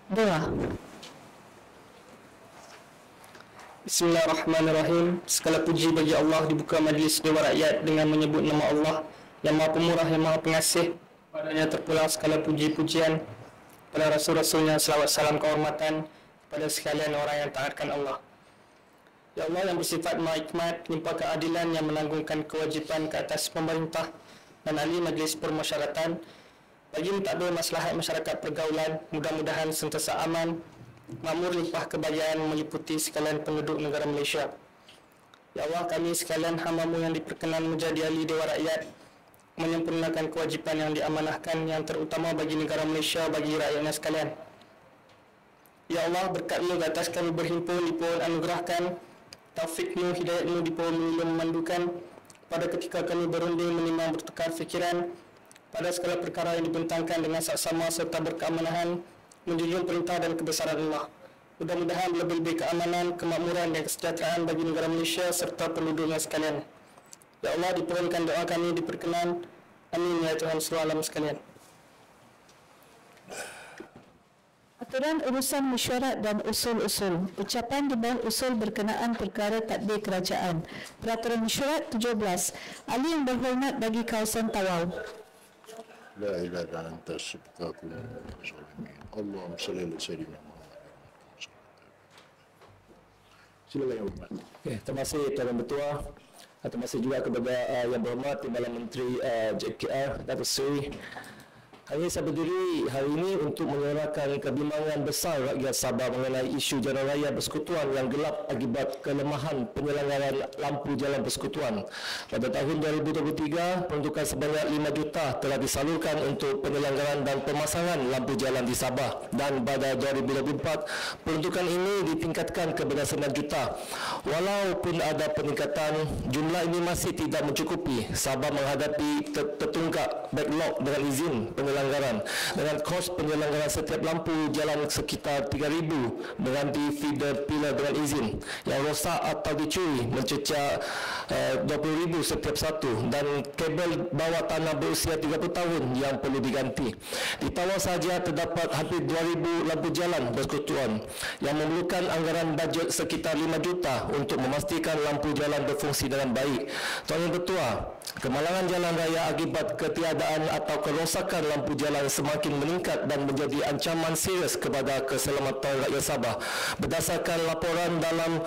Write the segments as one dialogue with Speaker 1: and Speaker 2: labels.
Speaker 1: Doa. Bismillahirrahmanirrahim. Segala puji bagi Allah. Dibuka majlis Dewan Rakyat dengan menyebut nama Allah yang Maha Pemurah, yang Maha Pengasih. Padanya terpulang segala puji-pujian pada Rasul-Rasulnya, selawat salam kehormatan kepada sekalian orang yang taatkan Allah. Ya Allah yang bersifat Maha Hikmat, limpah keadilan, yang menanggungkan kewajipan ke atas pemerintah dan ahli majlis permusyawaratan bagi mentadbir maslahat masyarakat pergaulan, mudah-mudahan sentiasa aman, makmur, limpah kebahagiaan meliputi sekalian penduduk negara Malaysia. Ya Allah, kami sekalian hamba-Mu yang diperkenan menjadi ahli Dewan Rakyat, menyempurnakan kewajipan yang diamanahkan, yang terutama bagi negara Malaysia, bagi rakyatnya sekalian. Ya Allah, berkat-Mu ke atas kami berhimpun, dipohon anugerahkan, taufik-Mu, hidayat-Mu dipohon menilai memandukan, pada ketika kami berunding menimbang bertukar fikiran, pada segala perkara yang dibentangkan dengan saksama serta berkeamanan, menjunjung perintah dan kebesaran Allah. Mudah-mudahan lebih-lebih keamanan, kemakmuran dan kesejahteraan bagi negara Malaysia serta penduduknya sekalian. Ya Allah, diperkenankan doa kami diperkenan. Amin ya Tuhan seluruh alam sekalian.
Speaker 2: Aturan urusan mesyuarat dan usul-usul. Ucapan di bawah usul berkenaan perkara tadbir kerajaan. Peraturan mesyuarat 17. Ahli yang berhormat bagi kawasan Tawau.
Speaker 3: La ilaha illa anta subhanahu wa ta'ala. Allahumma salli ala sayyidina Muhammad. Silakan yang berhormat.
Speaker 4: Terima kasih Tuan Ketua. Terima kasih juga kepada Yang Berhormat Timbalan Menteri JKR Datuk Seri. Hari ini saya berdiri hari ini untuk menyuarakan kebimbangan besar rakyat Sabah mengenai isu jalan raya persekutuan yang gelap akibat kelemahan penyelenggaraan lampu jalan persekutuan. Pada tahun 2023, peruntukan sebanyak 5 juta telah disalurkan untuk penyelenggaraan dan pemasangan lampu jalan di Sabah, dan pada 2024, peruntukan ini ditingkatkan kepada 9 juta. Walaupun ada peningkatan, jumlah ini masih tidak mencukupi. Sabah menghadapi tertunggak backlog dengan izin penyelenggaraan dengan kos penyelenggaraan setiap lampu jalan sekitar 3,000 mengganti feeder pilar dengan izin yang rosak atau dicuri mencecah 20,000 setiap satu, dan kabel bawah tanah berusia 30 tahun yang perlu diganti. Di Tawau sahaja terdapat hampir 2,000 lampu jalan persekutuan yang memerlukan anggaran bajet sekitar 5 juta untuk memastikan lampu jalan berfungsi dengan baik. Tuan Yang Ketua, kemalangan jalan raya akibat ketiadaan atau kerosakan lampu jalan semakin meningkat dan menjadi ancaman serius kepada keselamatan rakyat Sabah. Berdasarkan laporan dalam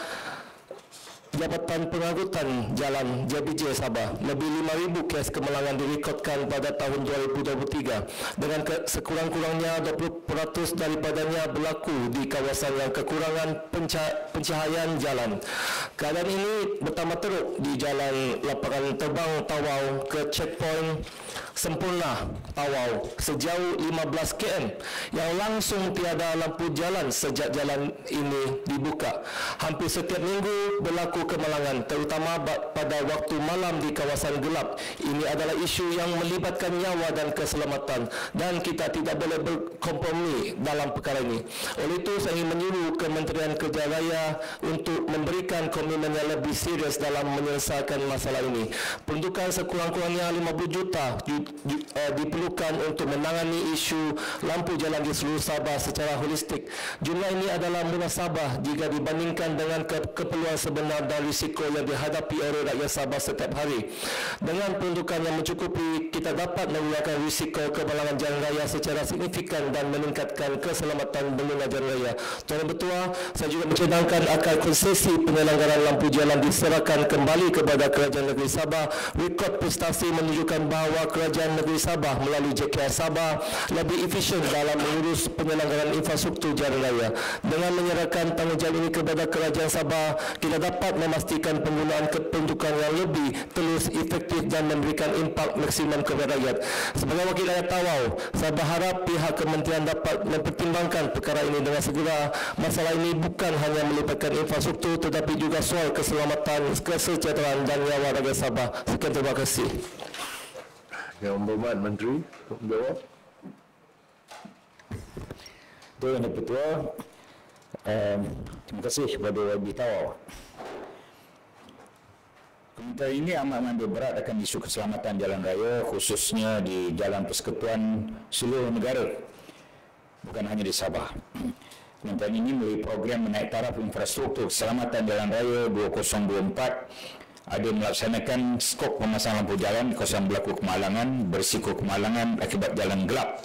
Speaker 4: Jabatan Pengangkutan Jalan JPJ Sabah, lebih 5,000 kes kemalangan direkodkan pada tahun 2023, dengan sekurang-kurangnya 20% daripadanya berlaku di kawasan yang kekurangan pencahayaan jalan. Keadaan ini bertambah teruk di jalan lapangan terbang Tawau ke checkpoint Sempurna Tawau sejauh 15 km yang langsung tiada lampu jalan sejak jalan ini dibuka. Hampir setiap minggu berlaku kemalangan, terutama pada waktu malam di kawasan gelap. Ini adalah isu yang melibatkan nyawa dan keselamatan, dan kita tidak boleh berkompromi dalam perkara ini. Oleh itu, saya ingin menyuruh Kementerian Kerja Raya untuk memberikan komitmen yang lebih serius dalam menyelesaikan masalah ini. Peruntukan sekurang-kurangnya 50 juta diperlukan untuk menangani isu lampu jalan di seluruh Sabah secara holistik. Jumlah ini adalah munasabah jika dibandingkan dengan keperluan sebenar dan risiko yang dihadapi oleh rakyat Sabah setiap hari. Dengan peruntukan yang mencukupi, kita dapat mengurangkan risiko kemalangan jalan raya secara signifikan dan meningkatkan keselamatan pengguna jalan raya. Tuan Ketua, saya juga mencadangkan akan konsesi penyelenggaraan lampu jalan diserahkan kembali kepada Kerajaan Negeri Sabah. Rekod prestasi menunjukkan bahawa Kerajaan Negeri Sabah melalui JKR Sabah lebih efisien dalam mengurus penyelenggaraan infrastruktur jalan raya. Dengan menyerahkan tanggungjawab ini kepada Kerajaan Sabah, kita dapat memastikan penggunaan kependudukan yang lebih telus, efektif dan memberikan impak maksimum kepada rakyat. Sebagai wakil rakyat Tawau, saya berharap pihak kementerian dapat mempertimbangkan perkara ini dengan segera. Masalah ini bukan hanya melibatkan infrastruktur tetapi juga soal keselamatan, kesejahteraan dan nyawa rakyat Sabah. Sekian, terima kasih.
Speaker 3: Yang Berhormat Menteri, jawab.
Speaker 5: Tuan Yang Ketua, terima kasih kepada YB Tawau. Kementerian ini amat mengambil berat akan isu keselamatan jalan raya, khususnya di jalan persekutuan seluruh negara. bukan hanya di Sabah. Kementerian ini melalui program menaik taraf infrastruktur keselamatan jalan raya 2024 ada melaksanakan skop pemasangan lampu jalan di kawasan berlaku kemalangan, berisiko kemalangan akibat jalan gelap.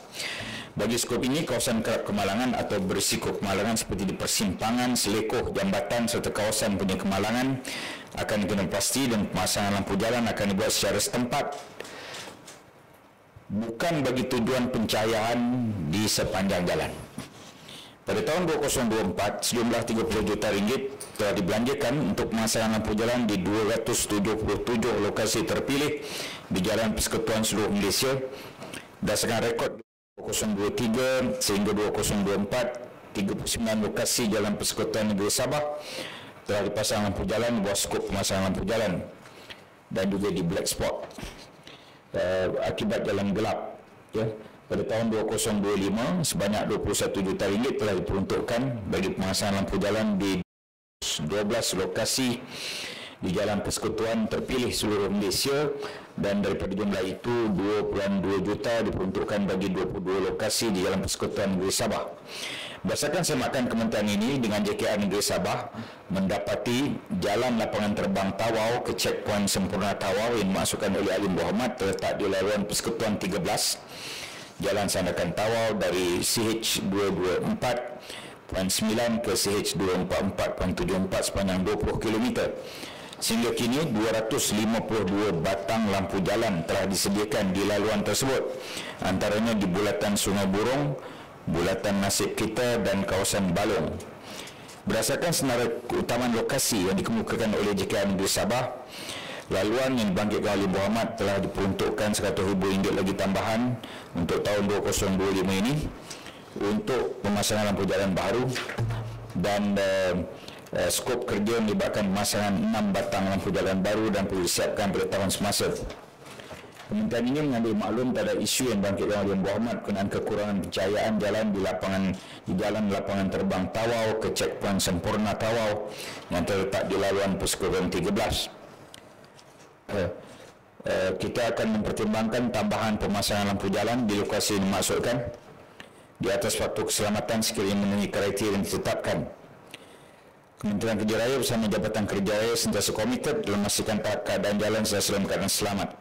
Speaker 5: Bagi skop ini, kawasan kerap kemalangan atau berisiko kemalangan seperti di persimpangan, selekoh, jambatan serta kawasan punya kemalangan akan dikena pasti dan pemasangan lampu jalan akan dibuat secara setempat bukan bagi tujuan pencahayaan di sepanjang jalan. Pada tahun 2024, sejumlah 30 juta ringgit telah dibelanjakan untuk pemasangan lampu jalan di 277 lokasi terpilih di Jalan Persekutuan seluruh Malaysia. Berdasarkan rekod 2023 sehingga 2024, 39 lokasi Jalan Persekutuan Negeri Sabah telah dipasang lampu jalan di bawah skop pemasangan lampu jalan dan juga di black spot akibat jalan gelap. Ya. Pada tahun 2025, sebanyak 21 juta ringgit telah diperuntukkan bagi pemasangan lampu jalan di 12 lokasi di Jalan Persekutuan terpilih seluruh Malaysia, dan daripada jumlah itu 2.2 juta diperuntukkan bagi 22 lokasi di Jalan Persekutuan Negeri Sabah. Berdasarkan semakan kementerian ini dengan JKR Negeri Sabah mendapati jalan lapangan terbang Tawau ke checkpoint sempurna Tawau yang dimasukkan oleh Alim Berhormat terletak di laluan Persekutuan 13, Jalan Sandakan Tawau dari CH224.9 ke CH244.74 sepanjang 20 km. Sehingga kini 252 batang lampu jalan telah disediakan di laluan tersebut, antaranya di bulatan Sungai Burong, bulatan Nasib Kita dan kawasan Balong. Berdasarkan senarai keutamaan lokasi yang dikemukakan oleh JKR Negeri Sabah, laluan yang dibangkitkan oleh Berhormat telah diperuntukkan RM100,000 lagi tambahan untuk tahun 2025 ini untuk pemasangan lampu jalan baru, dan skop kerja melibatkan pemasangan 6 batang lampu jalan baru dan perlu disiapkan pada tahun semasa. Kementerian ini mengambil maklum pada isu yang dibangkitkan oleh Berhormat berkenaan kekurangan pencahayaan jalan di jalan lapangan terbang Tawau ke checkpoint sempurna Tawau yang terletak di laluan Persekutuan 13. Kita akan mempertimbangkan tambahan pemasangan lampu jalan di lokasi yang dimaksudkan di atas faktor keselamatan sekiranya memenuhi kriteria yang ditetapkan. Kementerian Kerja Raya bersama Jabatan Kerja Raya sentiasa komited dalam memastikan tahap keadaan jalan sentiasa dalam keadaan selamat.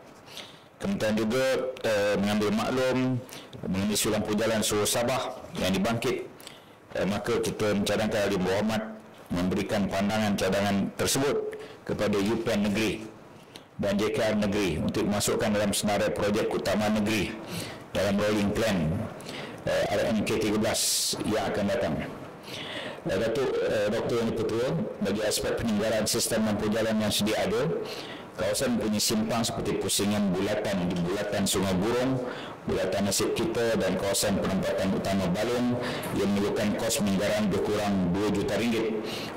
Speaker 5: Kementerian juga mengambil maklum mengenai isu lampu jalan seluruh Sabah yang dibangkit. Maka kita mencadangkan Alim Berhormat memberikan pandangan cadangan tersebut kepada UPN Negeri dan JKR Negeri untuk dimasukkan dalam senarai projek utama negeri dalam rolling plan RMK 13 yang akan datang. Datuk Dr. Yang Ketua, bagi aspek penyelenggaraan sistem lampu jalan yang sedia ada, kawasan mempunyai simpang seperti pusingan bulatan di bulatan Sungai Burong, bulatan Nasib Kita dan kawasan penempatan utama Balong yang memerlukan kos penganggaran berkurang RM2 juta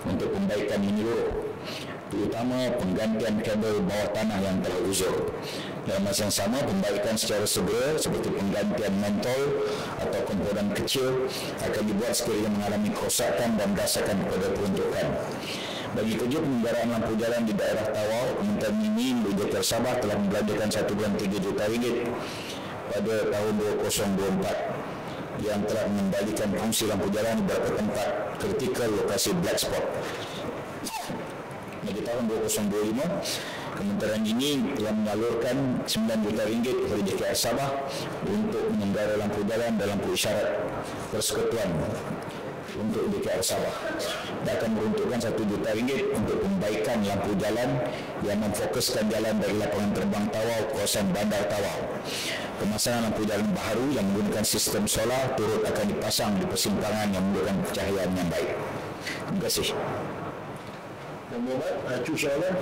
Speaker 5: untuk pembaikan menyeluruh, terutama penggantian kabel bawah tanah yang telah uzur. Dalam masa yang sama, pembaikan secara segera seperti penggantian mentol atau komponen kecil akan dibuat sekiranya mengalami kerosakan dan berdasarkan kepada peruntukan. Bagi kerja penyelenggaraan lampu jalan di daerah Tawau, Kementerian ini melalui JKR Sabah telah membelanjakan RM1.3 juta pada tahun 2024 yang telah mengembalikan fungsi lampu jalan di beberapa tempat kritikal lokasi black spot. Bagi tahun 2025, Kementerian ini telah menyalurkan RM9 juta kepada JKR Sabah untuk menyenggara lampu jalan dan lampu isyarat persekutuan untuk JKR Sabah, dan akan meruntukkan RM1 juta untuk pembaikan lampu jalan yang memfokuskan jalan dari lapangan terbang Tawau ke kawasan bandar Tawau. Pemasangan lampu jalan baru yang menggunakan sistem solar turut akan dipasang di persimpangan yang menggunakan pencahayaan yang baik. Terima kasih.
Speaker 3: Itu soalan.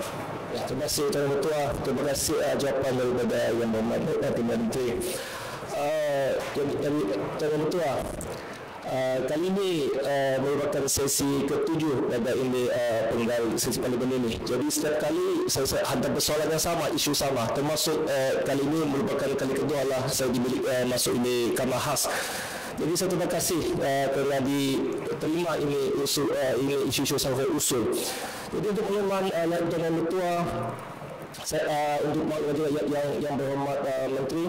Speaker 4: Terima kasih Tuan Ketua. Terima kasih jawapan daripada Yang Berhormat Timbalan Menteri. Tuan Ketua, kali ini merupakan sesi ke-7 pada ini penggal sesi parlimen ini. Jadi setiap kali saya hantar persoalan yang sama, isu sama, termasuk kali ini merupakan kali kedua lah saya diberi masuk ini kamar khas. Jadi saya terima kasih kerana diterima ini usul ini isu-isu sampai usul. Jadi untuk pengumuman Tuan Ketua, Untuk yang berhormat Menteri,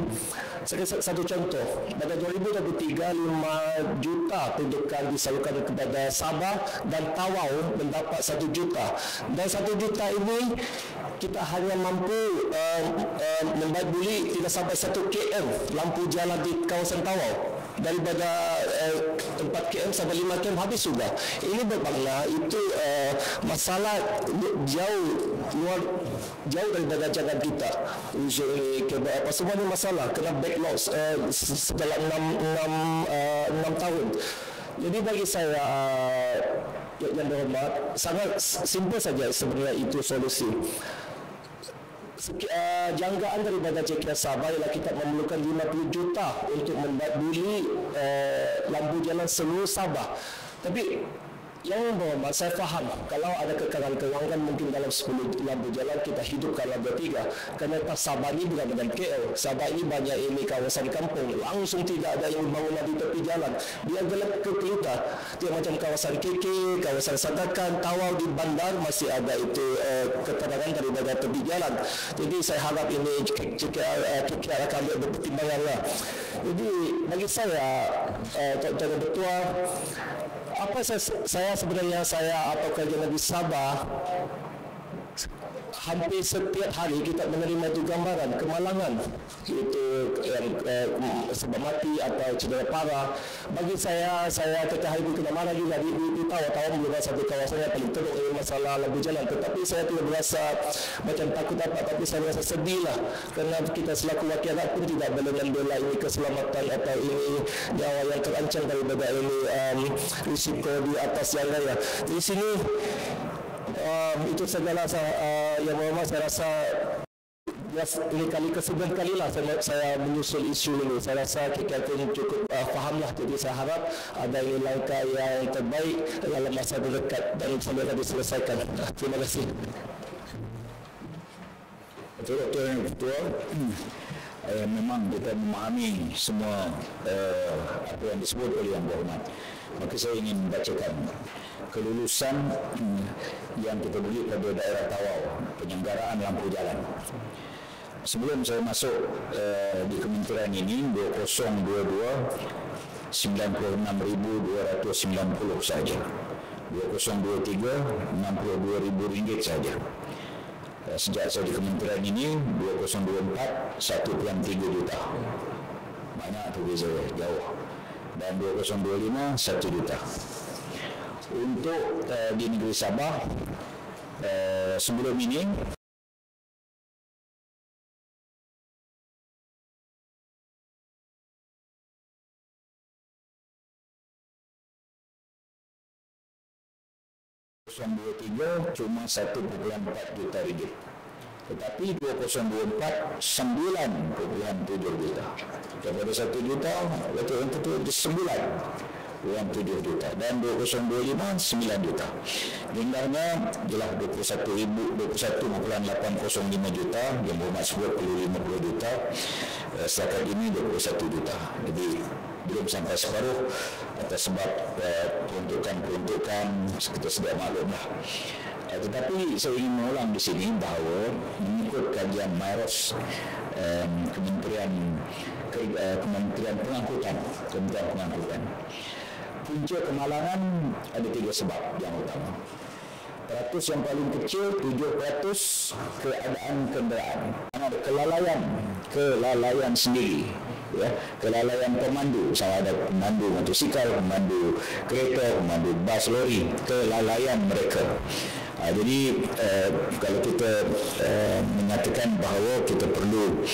Speaker 4: saya satu contoh. Pada 2023, 5 juta peruntukan disalurkan kepada Sabah dan Tawau mendapat 1 juta. Dan 1 juta ini kita hanya mampu membuat buli tidak sampai 1 km lampu jalan di kawasan Tawau. Daripada 4 km sampai 5 km habis sudah. Ini bermakna itu masalah jauh daripada jangan kita. Apa semua ini masalah kena backlogs setelah 6 tahun. Jadi bagi saya yang berhormat, sangat simple saja sebenarnya itu solusi. Jangkaan daripada JKR Sabah ialah kita memerlukan 50 juta untuk membuat buli lampu jalan seluruh Sabah. Tapi yang berhormat, saya faham kalau ada kekurangan kewangan mungkin dalam 10 lampu jalan kita hidupkan lampu 3. Kerana Sabah ini bukan dengan KL. Sabah ini banyak ini kawasan kampung. Langsung tidak ada yang bangunan di tepi jalan. Dia gelap ke kita. Dia macam kawasan KK, kawasan Sadakan, Tawau di bandar masih ada itu keterangan daripada tepi jalan. Jadi saya harap ini KKR akan berpertimbangan lah. Jadi bagi saya, Tuan Ketua, apa saya sebenarnya atau kerja Negeri Sabah hampir setiap hari kita menerima itu gambaran kemalangan, itu sebab mati atau cedera parah. Bagi saya setiap hari kena marah juga di Tawau juga satu kawasan yang paling teruk masalah lampu jalan. Tetapi saya tidak berasa macam takut apa, tapi saya rasa sedih lah kerana kita selaku wakil rakyat pun tidak boleh membela ini keselamatan atau ini nyawa yang terancam daripada ini risiko di atas jalan raya. Di sini itu segala yang berhormat, saya rasa ini kali ke-9 kalilah saya menyusul isu ini. Saya rasa KKR pun cukup fahamlah. Jadi saya harap ada ini langkah yang terbaik dalam masa terdekat dan segera diselesaikan. Terima kasih.
Speaker 5: Betul, Ketua. Memang kita memahami semua apa yang disebut oleh Yang Berhormat. Maka saya ingin bacakan kelulusan yang kita beri pada daerah Tawau, penyelenggaraan lampu jalan. Sebelum saya masuk di kementerian ini, 2022 96,290 saja. 2023 62,000 saja. Sejak saya di kementerian ini 2024 1.3 juta. Banyak tu beza, jauh. Dan 2025 1 juta. Untuk di negeri Sabah sebelum ini cuma 1.4 juta ringgit. Tetapi 2024 9.7 juta. Daripada 1 juta, betul yang itu 9.7 juta. Dan 2025 9 juta. Jumlahnya jelas 21.805 juta. Yang berhormat sebut perlu 50 juta. Setakat ini 21 juta. Jadi belum sampai separuh atas sebab peruntukan kita sudah maklumlah. Tetapi saya ingin mengulang di sini bahawa mengikut kajian MIROS Kementerian Pengangkutan, punca kemalangan ada 3 sebab yang utama. Peratus yang paling kecil 7% keadaan kenderaan. Ada kelalaian sendiri, ya, kelalaian pemandu, misalnya ada pemandu motosikal, pemandu kereta, pemandu bas, lori, kelalaian mereka. Jadi kalau kita menyatakan bahawa kita perlu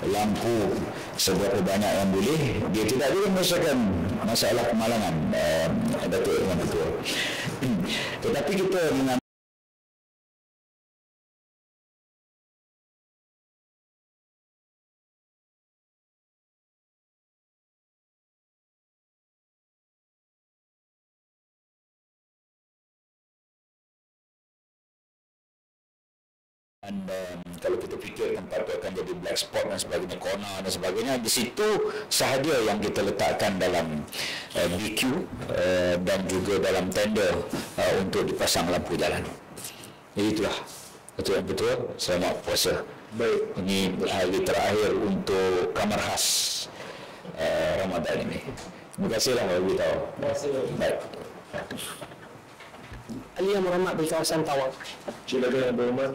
Speaker 5: lampu seberapa banyak yang boleh, dia tidak boleh menyelesaikan masalah kemalangan, Datuk Yang Ketua. Tetapi kita mengambil dan kalau kita fikir tempat itu akan jadi black spot dan sebagainya, corner dan sebagainya, di situ sahaja yang kita letakkan dalam BQ dan juga dalam tender untuk dipasang lampu jalan. Jadi itulah Betul, betul. Selamat puasa. Baik, ini hari terakhir untuk kamar khas Ramadan ini. Terima kasihlah bagi tahu.
Speaker 4: Terima kasih.
Speaker 5: Baik.
Speaker 1: Ali yang berhormat di kawasan Tawau.
Speaker 4: Silakan Yang Berhormat.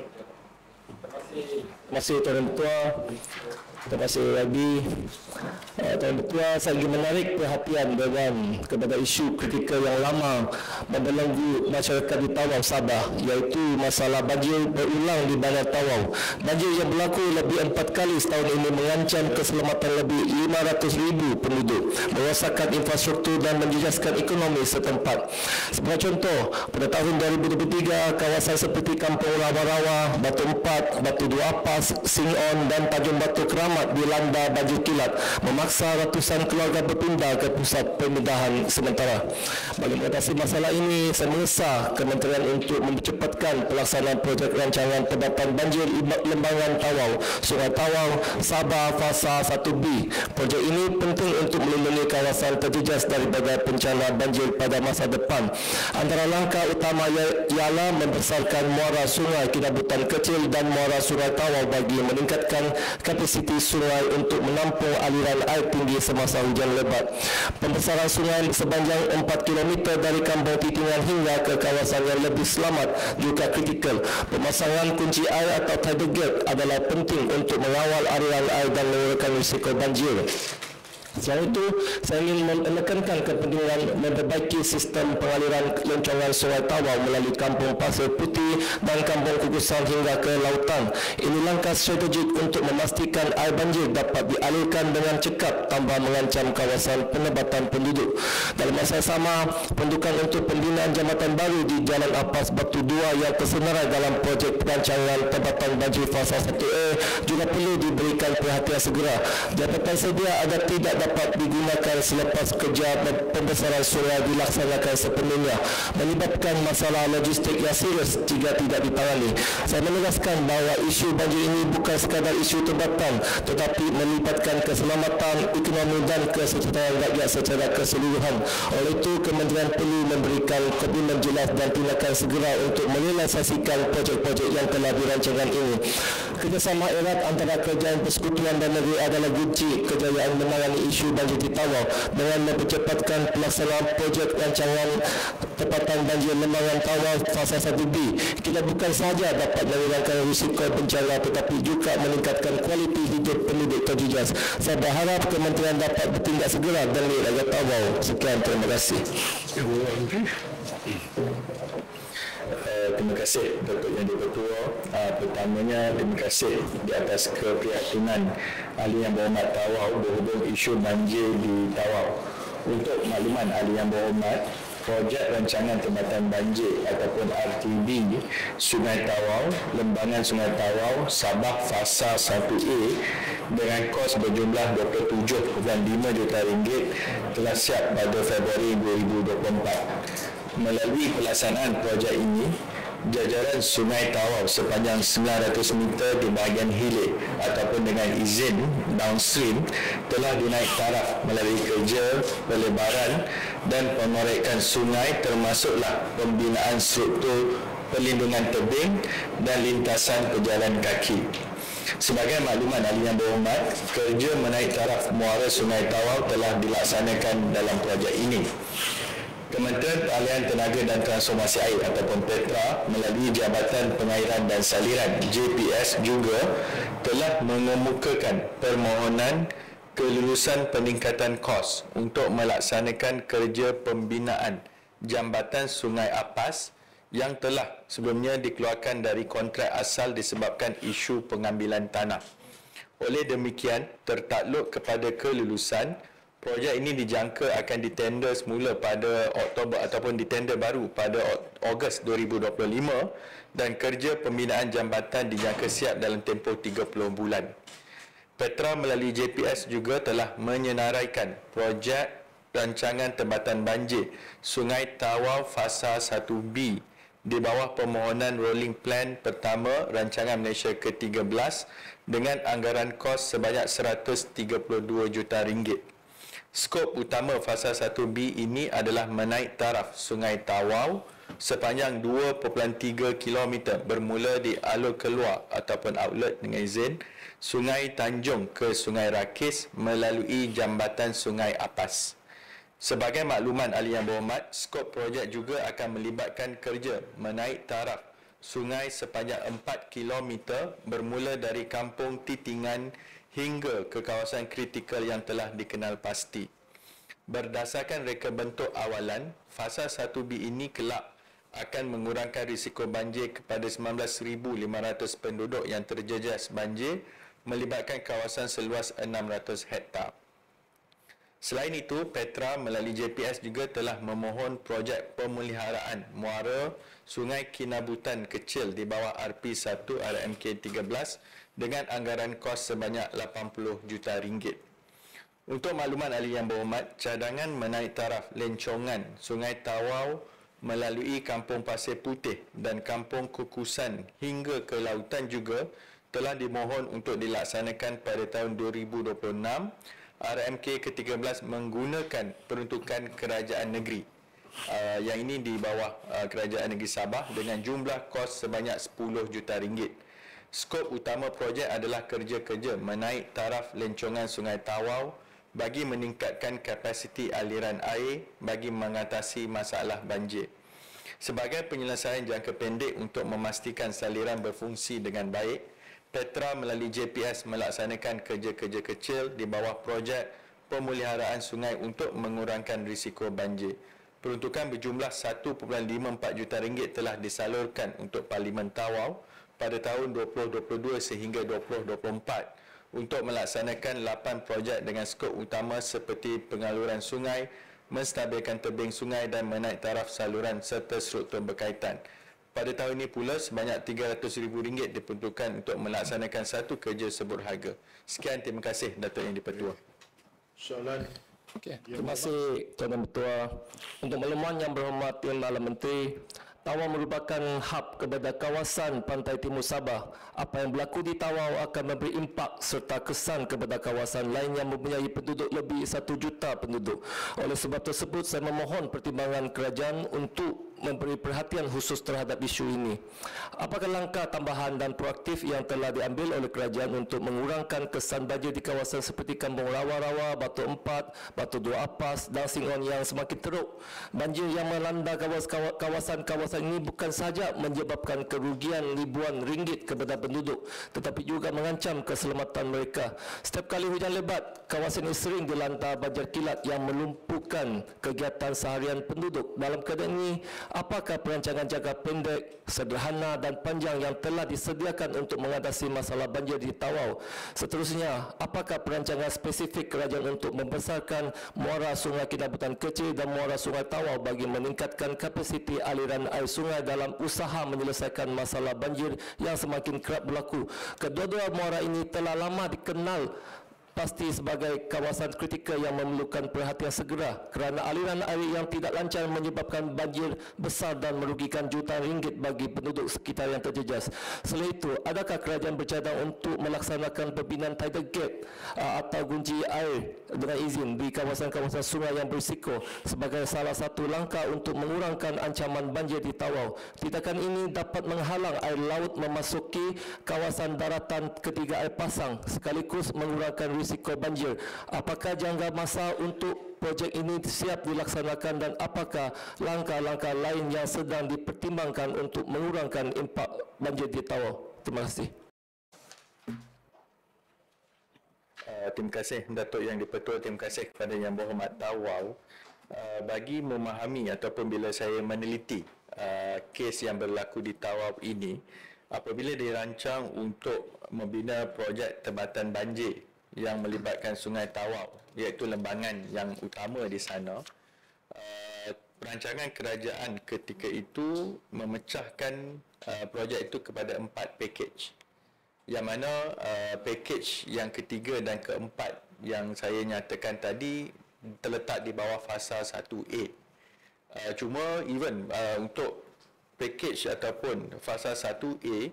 Speaker 4: Terima kasih Tuan Ketua. Terima kasih lagi Tuan Ketua. Saya ingin menarik perhatian kepada isu kritikal yang lama membelenggu masyarakat di Tawau Sabah, iaitu masalah banjir berulang di bandar Tawau. Banjir yang berlaku lebih 4 kali setahun ini mengancam keselamatan lebih 500,000 penduduk, merosakkan infrastruktur dan menjejaskan ekonomi setempat. Sebagai contoh, pada tahun 2023, kawasan seperti Kampung Rawa-Rawa, Batu Empat, Batu Dua Apas, Sing-On dan Tanjung Batu Keramat dilanda banjir kilat, memaksa ratusan keluarga berpindah ke pusat pemindahan sementara. Bagi mengatasi masalah ini, saya mengesah Kementerian untuk mempercepatkan pelaksanaan projek rancangan tebatan banjir Lembangan Tawau, Sungai Tawau, Sabah Fasa 1B. Projek ini penting untuk melindungi kawasan terjejas daripada bencana banjir pada masa depan. Antara langkah utama ialah membesarkan muara sungai Kinabutan Kecil dan muara Sungai Tawau bagi meningkatkan kapasiti sungai untuk menampung aliran air tinggi semasa hujan lebat. Pembesaran sungai sepanjang 4 km dari Kampung Titingan hingga ke kawasan yang lebih selamat juga kritikal. Pemasangan kunci air atau tidal gate adalah penting untuk mengawal aliran air dan mengurangkan risiko banjir. Selain itu, saya ingin menekankan kepentingan memperbaiki sistem pengaliran loncongan Sungai Tawau melalui Kampung Pasir Putih dan Kampung Kukusan hingga ke lautan. Ini langkah strategik untuk memastikan air banjir dapat dialirkan dengan cepat tanpa mengancam kawasan penempatan penduduk. Dalam masa sama, peruntukan untuk pembinaan jambatan baru di Jalan Apas Batu 2 yang tersenarai dalam projek perancangan tempatan banjir fasa 1A juga perlu diberikan perhatian segera. Jambatan sedia agar tidak dapat digunakan selepas kerja pembesaran sungai dilaksanakan sepenuhnya, menyebabkan masalah logistik yang serius jika tidak ditangani. Saya menegaskan bahawa isu banjir ini bukan sekadar isu tempatan, tetapi melibatkan keselamatan, ekonomi dan kesejahteraan rakyat secara keseluruhan. Oleh itu, Kementerian perlu memberikan komitmen jelas dan tindakan segera untuk merealisasikan projek-projek yang telah dirancangkan ini. Kerjasama erat antara Kerajaan Persekutuan dan Negeri adalah kunci kejayaan menangani isu banjir di Tawau. Dengan mempercepatkan pelaksanaan projek rancangan tempatan banjir Lembangan Tawau fasa 1B, kita bukan sahaja dapat mengurangkan risiko bencana tetapi juga meningkatkan kualiti hidup penduduk terjejas. Saya berharap Kementerian dapat bertindak segera demi rakyat Tawau. Sekian, terima kasih.
Speaker 5: Terima kasih Datuk Yang Di-Ketua. Pertamanya, terima kasih di atas keprihatinan Ahli Yang Berhormat Tawau berhubung isu banjir di Tawau. Untuk makluman Ahli Yang Berhormat, projek rancangan tempatan banjir ataupun RTB Sungai Tawau, Lembangan Sungai Tawau, Sabah Fasa 1A dengan kos berjumlah 27.5 juta ringgit telah siap pada Februari 2024. Melalui pelaksanaan projek ini, jajaran Sungai Tawau sepanjang 900 meter di bahagian hilir ataupun dengan izin downstream telah dinaik taraf melalui kerja pelebaran dan pengorekan sungai, termasuklah pembinaan struktur perlindungan tebing dan lintasan pejalan kaki. Sebagai makluman Ahli Yang Berhormat, kerja menaik taraf muara Sungai Tawau telah dilaksanakan dalam projek ini. Kementerian Peralihan Tenaga dan Transformasi Air ataupun PETRA melalui Jabatan Pengairan dan Saliran JPS juga telah mengemukakan permohonan kelulusan peningkatan kos untuk melaksanakan kerja pembinaan jambatan Sungai Apas yang telah sebelumnya dikeluarkan dari kontrak asal disebabkan isu pengambilan tanah. Oleh demikian, tertakluk kepada kelulusan, projek ini dijangka akan ditender semula pada Oktober ataupun ditender baru pada Ogos 2025 dan kerja pembinaan jambatan dijangka siap dalam tempoh 30 bulan. Petra melalui JPS juga telah menyenaraikan projek rancangan tempatan banjir Sungai Tawau Fasa 1B di bawah permohonan Rolling Plan pertama Rancangan Malaysia ke-13 dengan anggaran kos sebanyak 132 juta ringgit. Skop utama fasa 1B ini adalah menaik taraf Sungai Tawau
Speaker 6: sepanjang 2.3 km bermula di alur keluar ataupun outlet dengan izin Sungai Tanjung ke Sungai Rakis melalui jambatan Sungai Apas. Sebagai makluman ahli yang berhormat, skop projek juga akan melibatkan kerja menaik taraf sungai sepanjang 4 km bermula dari Kampung Titingan hingga ke kawasan kritikal yang telah dikenal pasti. Berdasarkan reka bentuk awalan, fasa 1B ini kelak akan mengurangkan risiko banjir kepada 19,500 penduduk yang terjejas banjir melibatkan kawasan seluas 600 hektar. Selain itu, Petra melalui JPS juga telah memohon projek pemeliharaan muara Sungai Kinabutan kecil di bawah RP1 RMK 13 dengan anggaran kos sebanyak 80 juta ringgit. Untuk makluman ahli yang berhormat, cadangan menaik taraf lencongan Sungai Tawau melalui Kampung Pasir Putih dan Kampung Kukusan hingga ke lautan juga telah dimohon untuk dilaksanakan pada tahun 2026. RMK ke-13 menggunakan peruntukan kerajaan negeri. Yang ini di bawah kerajaan negeri Sabah dengan jumlah kos sebanyak 10 juta ringgit. Skop utama projek adalah kerja-kerja menaik taraf lencongan Sungai Tawau bagi meningkatkan kapasiti aliran air bagi mengatasi masalah banjir. Sebagai penyelesaian jangka pendek untuk memastikan saliran berfungsi dengan baik, Petra melalui JPS melaksanakan kerja-kerja kecil di bawah projek pemeliharaan sungai untuk mengurangkan risiko banjir. Peruntukan berjumlah 1.54 juta ringgit telah disalurkan untuk Parlimen Tawau pada tahun 2022 sehingga 2024 untuk melaksanakan 8 projek dengan skop utama seperti pengaluran sungai, menstabilkan tebing sungai dan menaik taraf saluran serta struktur berkaitan. Pada tahun ini pula, sebanyak RM300,000 diperuntukkan untuk melaksanakan satu kerja sebut harga. Sekian, terima kasih Datuk Yang di-Pertua.
Speaker 3: Soalan.
Speaker 4: Okay. Terima kasih Tuan Dan Pertua. Untuk makluman yang berhormat Tuan Malam Menteri, Tawau merupakan hub kepada kawasan pantai timur Sabah. Apa yang berlaku di Tawau akan memberi impak serta kesan kepada kawasan lain yang mempunyai penduduk lebih 1 juta penduduk. Oleh sebab tersebut, saya memohon pertimbangan kerajaan untuk memberi perhatian khusus terhadap isu ini. Apakah langkah tambahan dan proaktif yang telah diambil oleh kerajaan untuk mengurangkan kesan banjir di kawasan seperti Kampung Rawa-Rawa, Batu Empat, Batu Dua Apas dan Singon yang semakin teruk? Banjir yang melanda kawasan-kawasan ini bukan sahaja menyebabkan kerugian ribuan ringgit kepada penduduk, tetapi juga mengancam keselamatan mereka. Setiap kali hujan lebat, kawasan ini sering dilanda banjir kilat yang melumpuhkan kegiatan seharian penduduk. Dalam keadaan ini, apakah perancangan jangka pendek, sederhana dan panjang yang telah disediakan untuk mengatasi masalah banjir di Tawau? Seterusnya, apakah perancangan spesifik kerajaan untuk membesarkan muara Sungai Kinabutan kecil dan muara Sungai Tawau bagi meningkatkan kapasiti aliran air sungai dalam usaha menyelesaikan masalah banjir yang semakin kerap berlaku? Kedua-dua muara ini telah lama dikenal pasti sebagai kawasan kritikal yang memerlukan perhatian segera kerana aliran air yang tidak lancar menyebabkan banjir besar dan merugikan jutaan ringgit bagi penduduk sekitar yang terjejas. Selain itu, adakah kerajaan bercadang untuk melaksanakan pembinaan tidal gate atau gunci air dengan izin di kawasan-kawasan sungai yang berisiko sebagai salah satu langkah untuk mengurangkan ancaman banjir di Tawau? Tindakan ini dapat menghalang air laut memasuki kawasan daratan ketiga air pasang sekaligus mengurangkan risiko banjir. Apakah jangka masa untuk projek ini siap dilaksanakan dan apakah langkah-langkah lain yang sedang dipertimbangkan untuk mengurangkan impak banjir di Tawau? Terima kasih.
Speaker 6: Terima kasih Datuk Yang di-Pertua, terima kasih kepada Yang Berhormat Tawau. Bagi memahami ataupun bila saya meneliti kes yang berlaku di Tawau ini, apabila dirancang untuk membina projek tempatan banjir yang melibatkan Sungai Tawau, iaitu lembangan yang utama di sana, perancangan kerajaan ketika itu memecahkan projek itu kepada 4 package, yang mana package yang ketiga dan keempat yang saya nyatakan tadi terletak di bawah fasa 1A. Cuma even untuk package ataupun fasa 1A,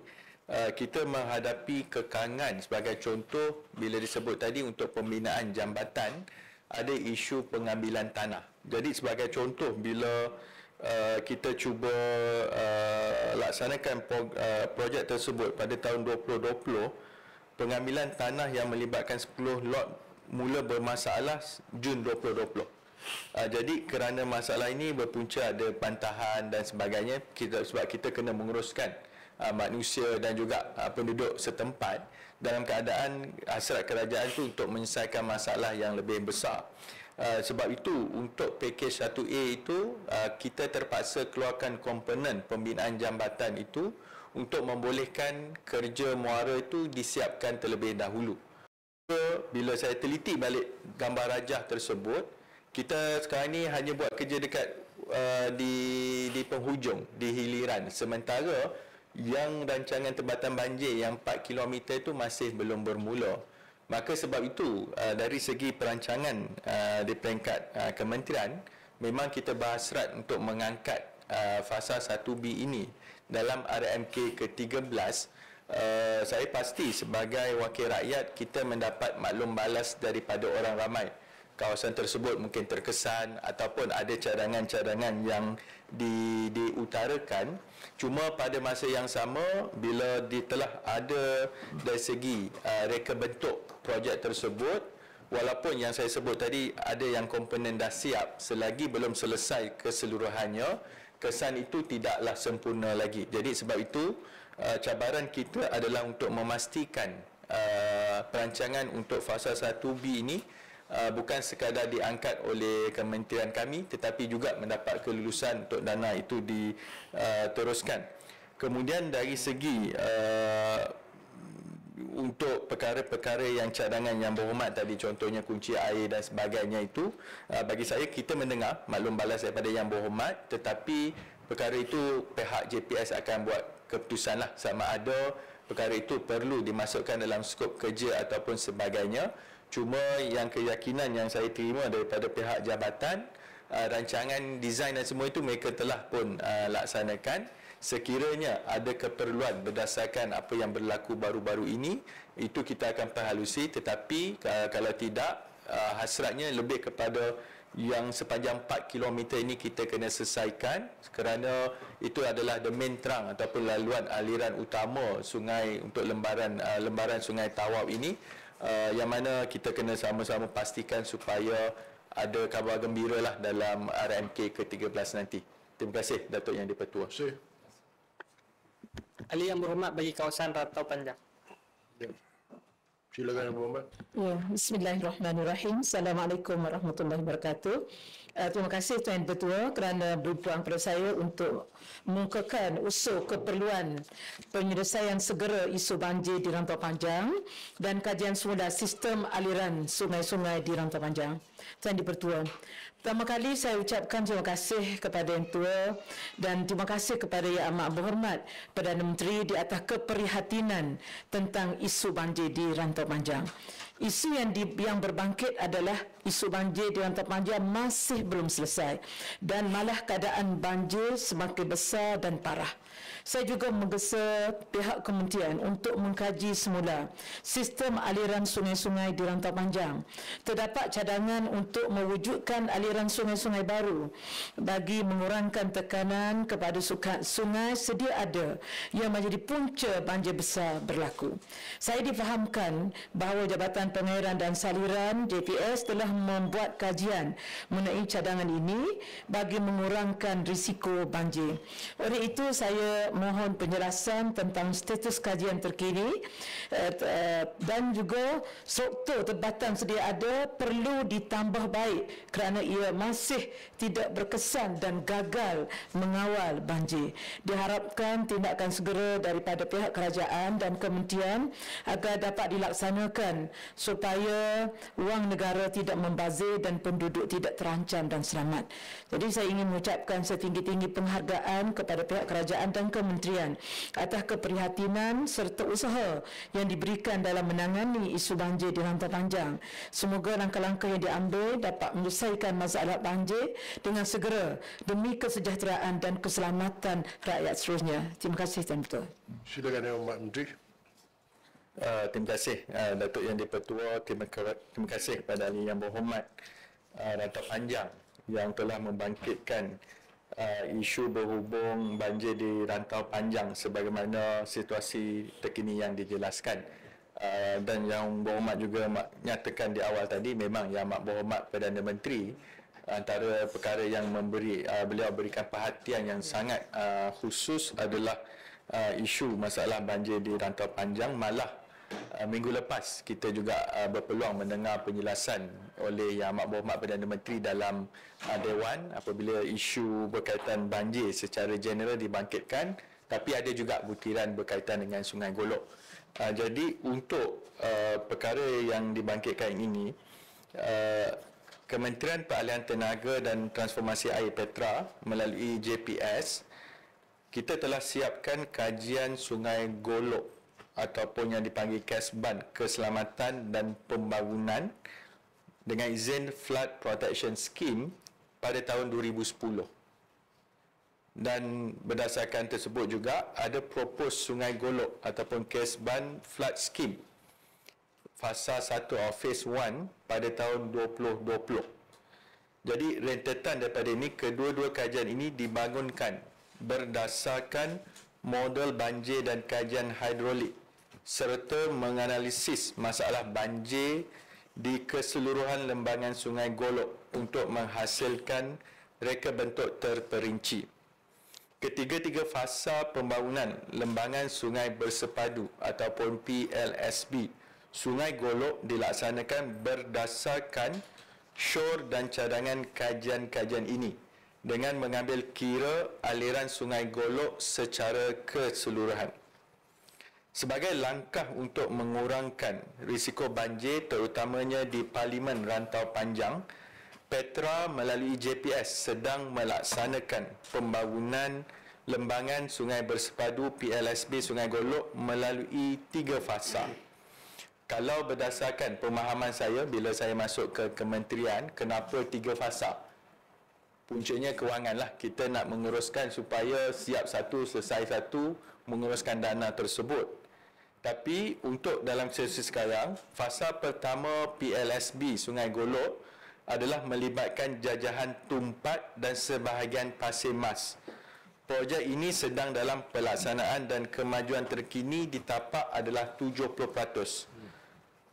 Speaker 6: kita menghadapi kekangan. Sebagai contoh, bila disebut tadi untuk pembinaan jambatan, ada isu pengambilan tanah. Jadi sebagai contoh, bila kita cuba laksanakan projek tersebut pada tahun 2020, pengambilan tanah yang melibatkan 10 lot mula bermasalah Jun 2020. Jadi kerana masalah ini berpunca ada bantahan dan sebagainya, sebab kita kena menguruskan manusia dan juga penduduk setempat dalam keadaan hasrat kerajaan itu untuk menyelesaikan masalah yang lebih besar. Sebab itu untuk pakej 1A itu kita terpaksa keluarkan komponen pembinaan jambatan itu untuk membolehkan kerja muara itu disiapkan terlebih dahulu. Bila saya teliti balik gambar rajah tersebut, kita sekarang ni hanya buat kerja dekat di penghujung, di hiliran, sementara yang rancangan tempatan banjir yang 4 km itu masih belum bermula. Maka sebab itu dari segi perancangan di peringkat kementerian, memang kita berhasrat untuk mengangkat fasa 1B ini dalam RMK ke-13. Saya pasti sebagai wakil rakyat kita mendapat maklum balas daripada orang ramai. Kawasan tersebut mungkin terkesan ataupun ada cadangan-cadangan yang diutarakan. Cuma pada masa yang sama, bila telah ada dari segi reka bentuk projek tersebut, walaupun yang saya sebut tadi ada yang komponen dah siap, selagi belum selesai keseluruhannya, kesan itu tidaklah sempurna lagi. Jadi sebab itu cabaran kita adalah untuk memastikan perancangan untuk fasa 1B ini bukan sekadar diangkat oleh kementerian kami, tetapi juga mendapat kelulusan untuk dana itu diteruskan. Kemudian dari segi untuk perkara-perkara yang cadangan yang berhormat tadi, contohnya kunci air dan sebagainya itu, bagi saya kita mendengar maklum balas daripada yang berhormat, tetapi perkara itu pihak JPS akan buat keputusan lah, sama ada perkara itu perlu dimasukkan dalam skop kerja ataupun sebagainya. Cuma yang keyakinan yang saya terima daripada pihak jabatan, rancangan desain dan semua itu mereka telah pun laksanakan. Sekiranya ada keperluan berdasarkan apa yang berlaku baru-baru ini, itu kita akan perhalusi. Tetapi kalau tidak, hasratnya lebih kepada yang sepanjang 4 km ini kita kena selesaikan, kerana itu adalah the main trunk ataupun laluan aliran utama sungai untuk lembaran sungai Tawau ini, yang mana kita kena sama-sama pastikan supaya ada khabar gembira lah dalam RMK ke-13 nanti. Terima kasih Datuk Yang di-Pertua.
Speaker 1: Ahli yang berhormat bagi kawasan Rantau Panjang.
Speaker 3: Ya. Silakan Abu Muhammad.
Speaker 2: Ya, bismillahirrahmanirrahim. Assalamualaikum warahmatullahi wabarakatuh. Terima kasih Tuan Ketua kerana berpeluang pada saya untuk mengukakan usul keperluan penyelesaian segera isu banjir di Rantau Panjang dan kajian semula sistem aliran sungai-sungai di Rantau Panjang. Tuan Dipertua, pertama kali saya ucapkan terima kasih kepada Yang Tua dan terima kasih kepada Yang Amat Berhormat Perdana Menteri di atas keprihatinan tentang isu banjir di Rantau Panjang. Isu yang berbangkit adalah isu banjir di Rantau Panjang masih belum selesai dan malah keadaan banjir semakin besar dan parah. Saya juga menggesa pihak kementerian untuk mengkaji semula sistem aliran sungai-sungai di Rantau Panjang. Terdapat cadangan untuk mewujudkan aliran sungai-sungai baru bagi mengurangkan tekanan kepada sungai sedia ada yang menjadi punca banjir besar berlaku. Saya difahamkan bahawa Jabatan Pengairan dan Saliran JPS telah membuat kajian mengenai cadangan ini bagi mengurangkan risiko banjir. Oleh itu saya mohon penjelasan tentang status kajian terkini dan juga struktur tempatan sedia ada perlu ditambah baik kerana ia masih tidak berkesan dan gagal mengawal banjir. Diharapkan tindakan segera daripada pihak kerajaan dan kementerian agar dapat dilaksanakan supaya wang negara tidak membazir dan penduduk tidak terancam dan selamat. Jadi saya ingin mengucapkan setinggi-tinggi penghargaan kepada pihak kerajaan dan kementerian atas keprihatinan serta usaha yang diberikan dalam menangani isu banjir di Rantau Panjang. Semoga langkah-langkah yang diambil dapat menyelesaikan masalah banjir dengan segera demi kesejahteraan dan keselamatan rakyat seterusnya. Terima kasih Tuan Ketua.
Speaker 3: Silakan Yang Amat Menteri.
Speaker 6: Terima kasih Datuk Yang di-Pertua. Terima kasih kepada Ahli Yang Berhormat Rantau Panjang yang telah membangkitkan isu berhubung banjir di rantau panjang sebagaimana situasi terkini yang dijelaskan. Dan Yang Berhormat juga nyatakan di awal tadi, memang Yang Amat Berhormat Perdana Menteri, antara perkara yang beliau berikan perhatian yang sangat khusus adalah isu masalah banjir di rantau panjang. Malah minggu lepas kita juga berpeluang mendengar penjelasan oleh Yang Amat Berhormat Perdana Menteri dalam Dewan apabila isu berkaitan banjir secara general dibangkitkan, tapi ada juga butiran berkaitan dengan Sungai Golok. Jadi untuk perkara yang dibangkitkan ini, Kementerian Peralihan Tenaga dan Transformasi Air Petra melalui JPS, kita telah siapkan kajian Sungai Golok ataupun yang dipanggil KESBAN, Keselamatan dan Pembangunan dengan izin Flood Protection Scheme pada tahun 2010. Dan berdasarkan tersebut juga ada propose Sungai Golok ataupun KESBAN Flood Scheme fasa 1 atau phase 1 pada tahun 2020. Jadi rentetan daripada ini, kedua-dua kajian ini dibangunkan berdasarkan model banjir dan kajian hidrolik serta menganalisis masalah banjir di keseluruhan lembangan Sungai Golok untuk menghasilkan reka bentuk terperinci. Ketiga-tiga fasa pembangunan lembangan sungai bersepadu ataupun PLSB Sungai Golok dilaksanakan berdasarkan syur dan cadangan kajian-kajian ini dengan mengambil kira aliran Sungai Golok secara keseluruhan. Sebagai langkah untuk mengurangkan risiko banjir terutamanya di Parlimen Rantau Panjang, Petra melalui JPS sedang melaksanakan pembangunan lembangan sungai bersepadu PLSB Sungai Golok melalui 3 fasa. Kalau berdasarkan pemahaman saya bila saya masuk ke kementerian, kenapa 3 fasa? Puncanya kewangan lah. Kita nak menguruskan supaya siap satu, selesai satu, menguruskan dana tersebut. Tapi untuk dalam situasi sekarang, fasa pertama PLSB Sungai Golok adalah melibatkan jajahan tumpat dan sebahagian pasir mas. Projek ini sedang dalam pelaksanaan dan kemajuan terkini di tapak adalah 70%.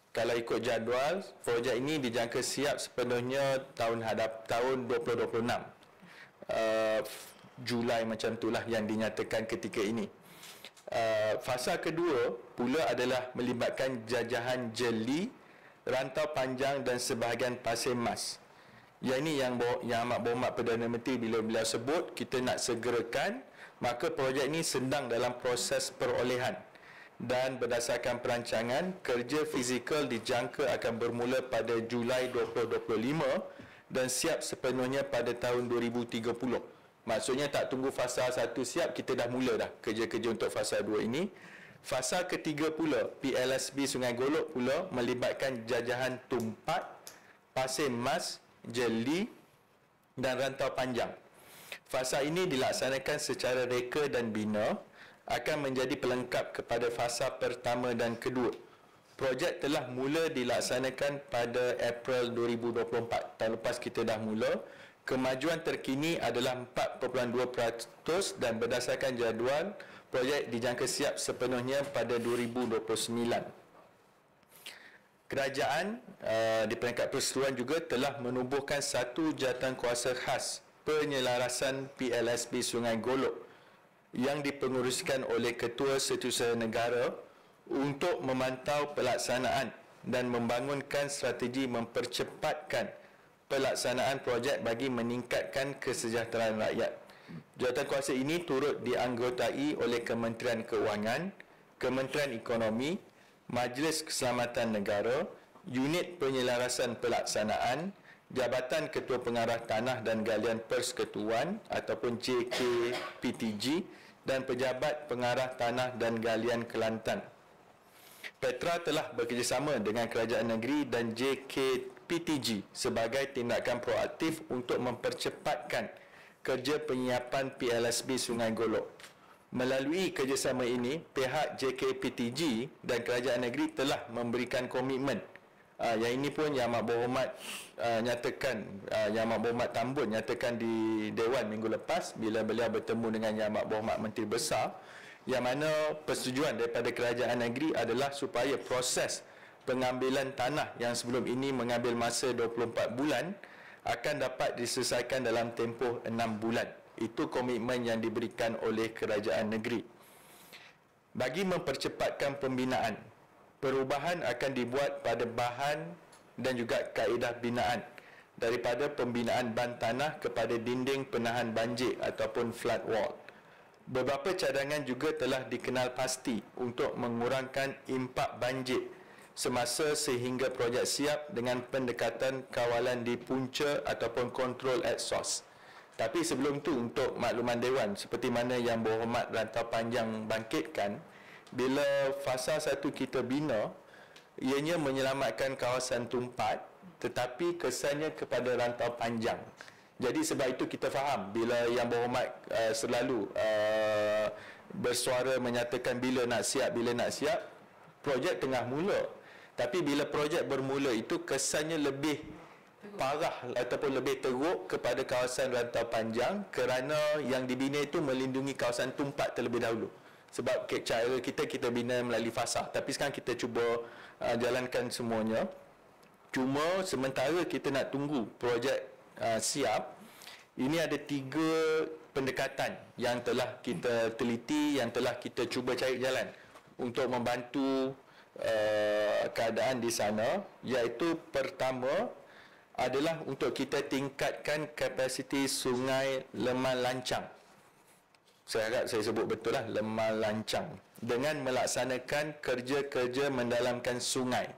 Speaker 6: Kalau ikut jadual, projek ini dijangka siap sepenuhnya tahun 2026. Julai macam itulah yang dinyatakan ketika ini. Fasa kedua pula adalah melibatkan jajahan jeli, rantau panjang dan sebahagian pasir mas. Yang ini yang Amat Berhormat Perdana Menteri bila beliau sebut kita nak segerakan, maka projek ini sedang dalam proses perolehan dan berdasarkan perancangan, kerja fizikal dijangka akan bermula pada Julai 2025 dan siap sepenuhnya pada tahun 2030. Maksudnya tak tunggu fasa 1 siap, kita dah mula dah kerja-kerja untuk fasa 2 ini. Fasa ketiga pula, PLSB Sungai Golok pula melibatkan jajahan tumpat, pasir mas, jeli dan rantau panjang. Fasa ini dilaksanakan secara reka dan bina, akan menjadi pelengkap kepada fasa pertama dan kedua. Projek telah mula dilaksanakan pada April 2024. Tahun lepas kita dah mula. Kemajuan terkini adalah 4.2% dan berdasarkan jadual, projek dijangka siap sepenuhnya pada 2029. Kerajaan di peringkat persetujuan juga telah menubuhkan satu jawatankuasa khas penyelarasan PLSB Sungai Golok yang dipenguruskan oleh Ketua Setiausaha Negara untuk memantau pelaksanaan dan membangunkan strategi mempercepatkan pelaksanaan projek bagi meningkatkan kesejahteraan rakyat. Jawatankuasa ini turut dianggotai oleh Kementerian Keuangan, Kementerian Ekonomi, Majlis Keselamatan Negara, Unit Penyelarasan Pelaksanaan, Jabatan Ketua Pengarah Tanah dan Galian Persekutuan ataupun JKPTG dan Pejabat Pengarah Tanah dan Galian Kelantan. Petra telah bekerjasama dengan Kerajaan Negeri dan JKPTG sebagai tindakan proaktif untuk mempercepatkan kerja penyiapan PLSB Sungai Golok. Melalui kerjasama ini, pihak JKPTG dan Kerajaan Negeri telah memberikan komitmen Yang ini pun Yang Amat Berhormat nyatakan, Yang Amat Berhormat Tambun nyatakan di Dewan minggu lepas bila beliau bertemu dengan Yang Amat Berhormat Menteri Besar, yang mana persetujuan daripada kerajaan negeri adalah supaya proses pengambilan tanah yang sebelum ini mengambil masa 24 bulan akan dapat diselesaikan dalam tempoh 6 bulan. Itu komitmen yang diberikan oleh kerajaan negeri. Bagi mempercepatkan pembinaan, perubahan akan dibuat pada bahan dan juga kaedah binaan daripada pembinaan ban tanah kepada dinding penahan banjir ataupun flood wall. Beberapa cadangan juga telah dikenal pasti untuk mengurangkan impak banjir semasa sehingga projek siap dengan pendekatan kawalan di punca ataupun control at source. Tapi sebelum tu, untuk makluman Dewan, seperti mana Yang Berhormat Rantau Panjang bangkitkan, bila fasa 1 kita bina, ianya menyelamatkan kawasan Tumpat, tetapi kesannya kepada rantau panjang. Jadi sebab itu kita faham bila Yang Berhormat selalu bersuara menyatakan bila nak siap, projek tengah mula. Tapi bila projek bermula itu kesannya lebih parah ataupun lebih teruk kepada kawasan rantau panjang kerana yang dibina itu melindungi kawasan Tumpat terlebih dahulu. Sebab cara kita bina melalui fasa. Tapi sekarang kita cuba jalankan semuanya. Cuma sementara kita nak tunggu projek siap, ini ada 3 pendekatan yang telah kita teliti, yang telah kita cuba cari jalan untuk membantu keadaan di sana, iaitu pertama adalah untuk kita tingkatkan kapasiti sungai Lemah Lancang. Saya harap saya sebut betul lah, Lemah Lancang, dengan melaksanakan kerja-kerja mendalamkan sungai.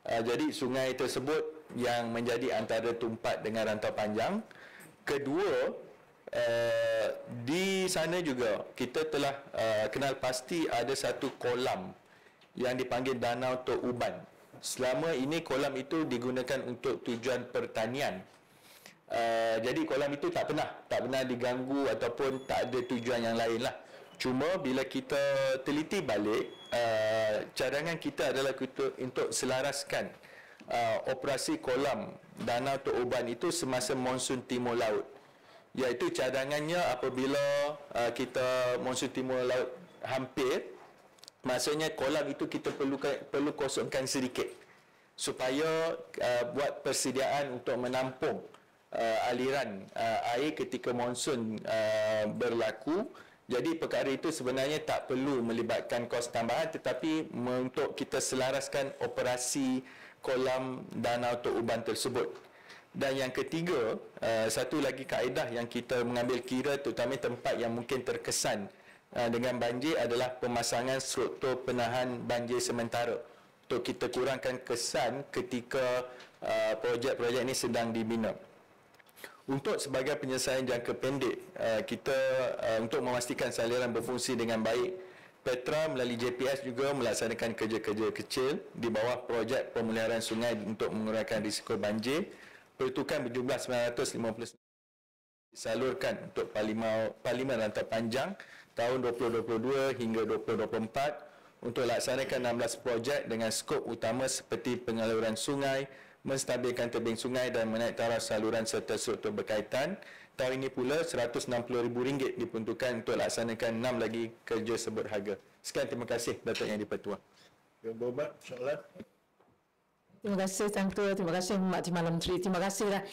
Speaker 6: Jadi sungai tersebut yang menjadi antara Tumpat dengan rantau panjang. Kedua, di sana juga kita telah kenal pasti ada satu kolam yang dipanggil Danau Tok Uban. Selama ini kolam itu digunakan untuk tujuan pertanian. Jadi kolam itu tak pernah diganggu ataupun tak ada tujuan yang lain lah. Cuma bila kita teliti balik, cadangan kita adalah untuk selaraskan operasi kolam Danau Tok Uban itu semasa monsun timur laut. Iaitu cadangannya apabila kita monsun timur laut hampir, maksudnya kolam itu kita perlu kosongkan sedikit supaya buat persediaan untuk menampung aliran air ketika monsun berlaku. Jadi perkara itu sebenarnya tak perlu melibatkan kos tambahan, tetapi untuk kita selaraskan operasi kolam Danau Tok Uban tersebut. Dan yang ketiga, satu lagi kaedah yang kita mengambil kira terutama tempat yang mungkin terkesan dengan banjir adalah pemasangan struktur penahan banjir sementara untuk kita kurangkan kesan ketika projek-projek ini sedang dibina. Untuk sebagai penyelesaian jangka pendek, kita untuk memastikan saliran berfungsi dengan baik, Petra melalui JPS juga melaksanakan kerja-kerja kecil di bawah projek pemeliharaan sungai untuk mengurangkan risiko banjir. Peruntukan berjumlah 950 disalurkan untuk Parlimen Rantau Panjang tahun 2022 hingga 2024 untuk laksanakan 16 projek dengan skop utama seperti penyaluran sungai, menstabilkan tebing sungai dan menaik taraf saluran serta struktur berkaitan. Tahun ini pula RM160,000 diperuntukkan untuk laksanakan 6 lagi kerja sebut harga. Sekian, terima kasih Datuk Yang di-Pertua.
Speaker 3: Yang Berhormat, soalan?
Speaker 2: Terima kasih Tuan Ketua, terima kasih Timbalan Menteri. Terima kasihlah